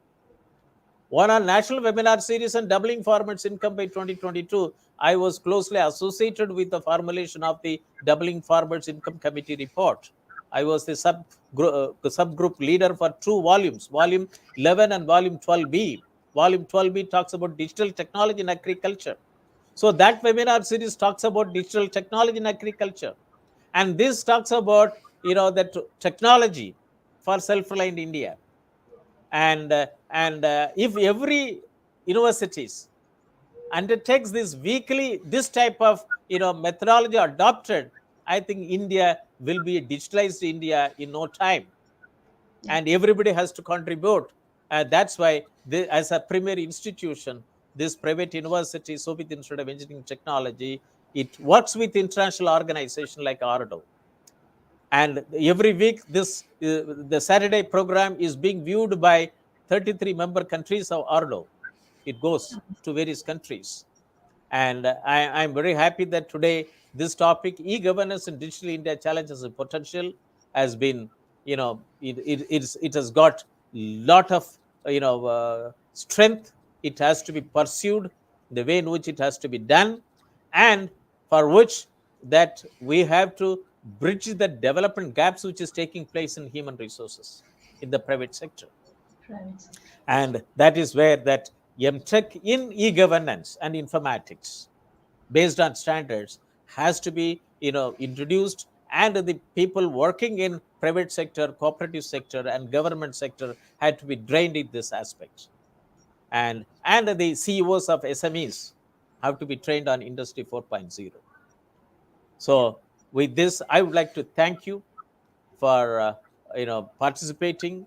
One on national webinar series and doubling farmers' income by 2022. I was closely associated with the formulation of the doubling farmers' income committee report. I was the subgroup leader for 2 volumes, volume 11 and volume 12B. Volume 12B talks about digital technology in agriculture. So that webinar series talks about digital technology in agriculture. And this talks about, that technology for self-reliant India. And if every universities undertakes this type of methodology adopted, I think India will be a digitalized India in no time. yeah, And everybody has to contribute. That's why as a premier institution, this private university, Shobhit Institute of Engineering Technology, it works with international organization like ARDO. And every week the Saturday program is being viewed by 33 member countries of ARDO. It goes to various countries. And I'm very happy that today this topic, e-governance in digital India challenges and potential, has been, it has got lot of strength. It has to be pursued, the way in which it has to be done, and for which that we have to bridge the development gaps which is taking place in human resources in the private sector. Right. And that is where that MTech in e-governance and informatics based on standards has to be introduced, and the people working in private sector, cooperative sector, and government sector had to be trained in this aspect, and the CEOs of SMEs have to be trained on industry 4.0. So with this, I would like to thank you for participating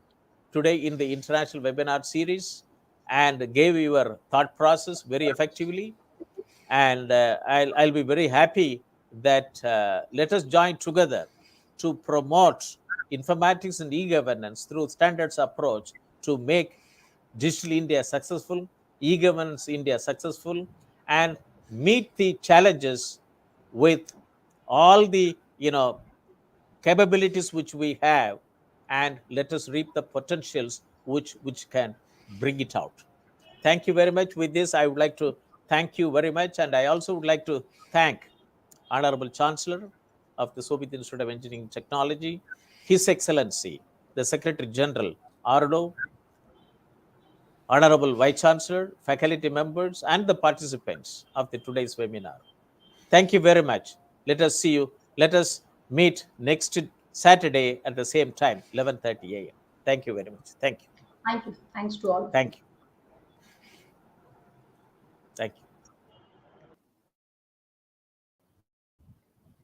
today in the international webinar series, and gave your thought process very effectively. And I'll be very happy that let us join together to promote informatics and e-governance through standards approach to make digital India successful, e-governance India successful, and meet the challenges with all the capabilities which we have, and let us reap the potentials which can bring it out. Thank you very much. With this, I would like to thank you very much, and I also would like to thank Honorable Chancellor of the Shobhit Institute of Engineering and Technology, His Excellency the Secretary General Ardo, Honorable Vice Chancellor, faculty members, and the participants of the today's webinar. Thank you very much. Let us see you. Let us meet next Saturday at the same time, 11:30 a.m. Thank you very much. Thank you. Thank you. Thanks to all. Thank you.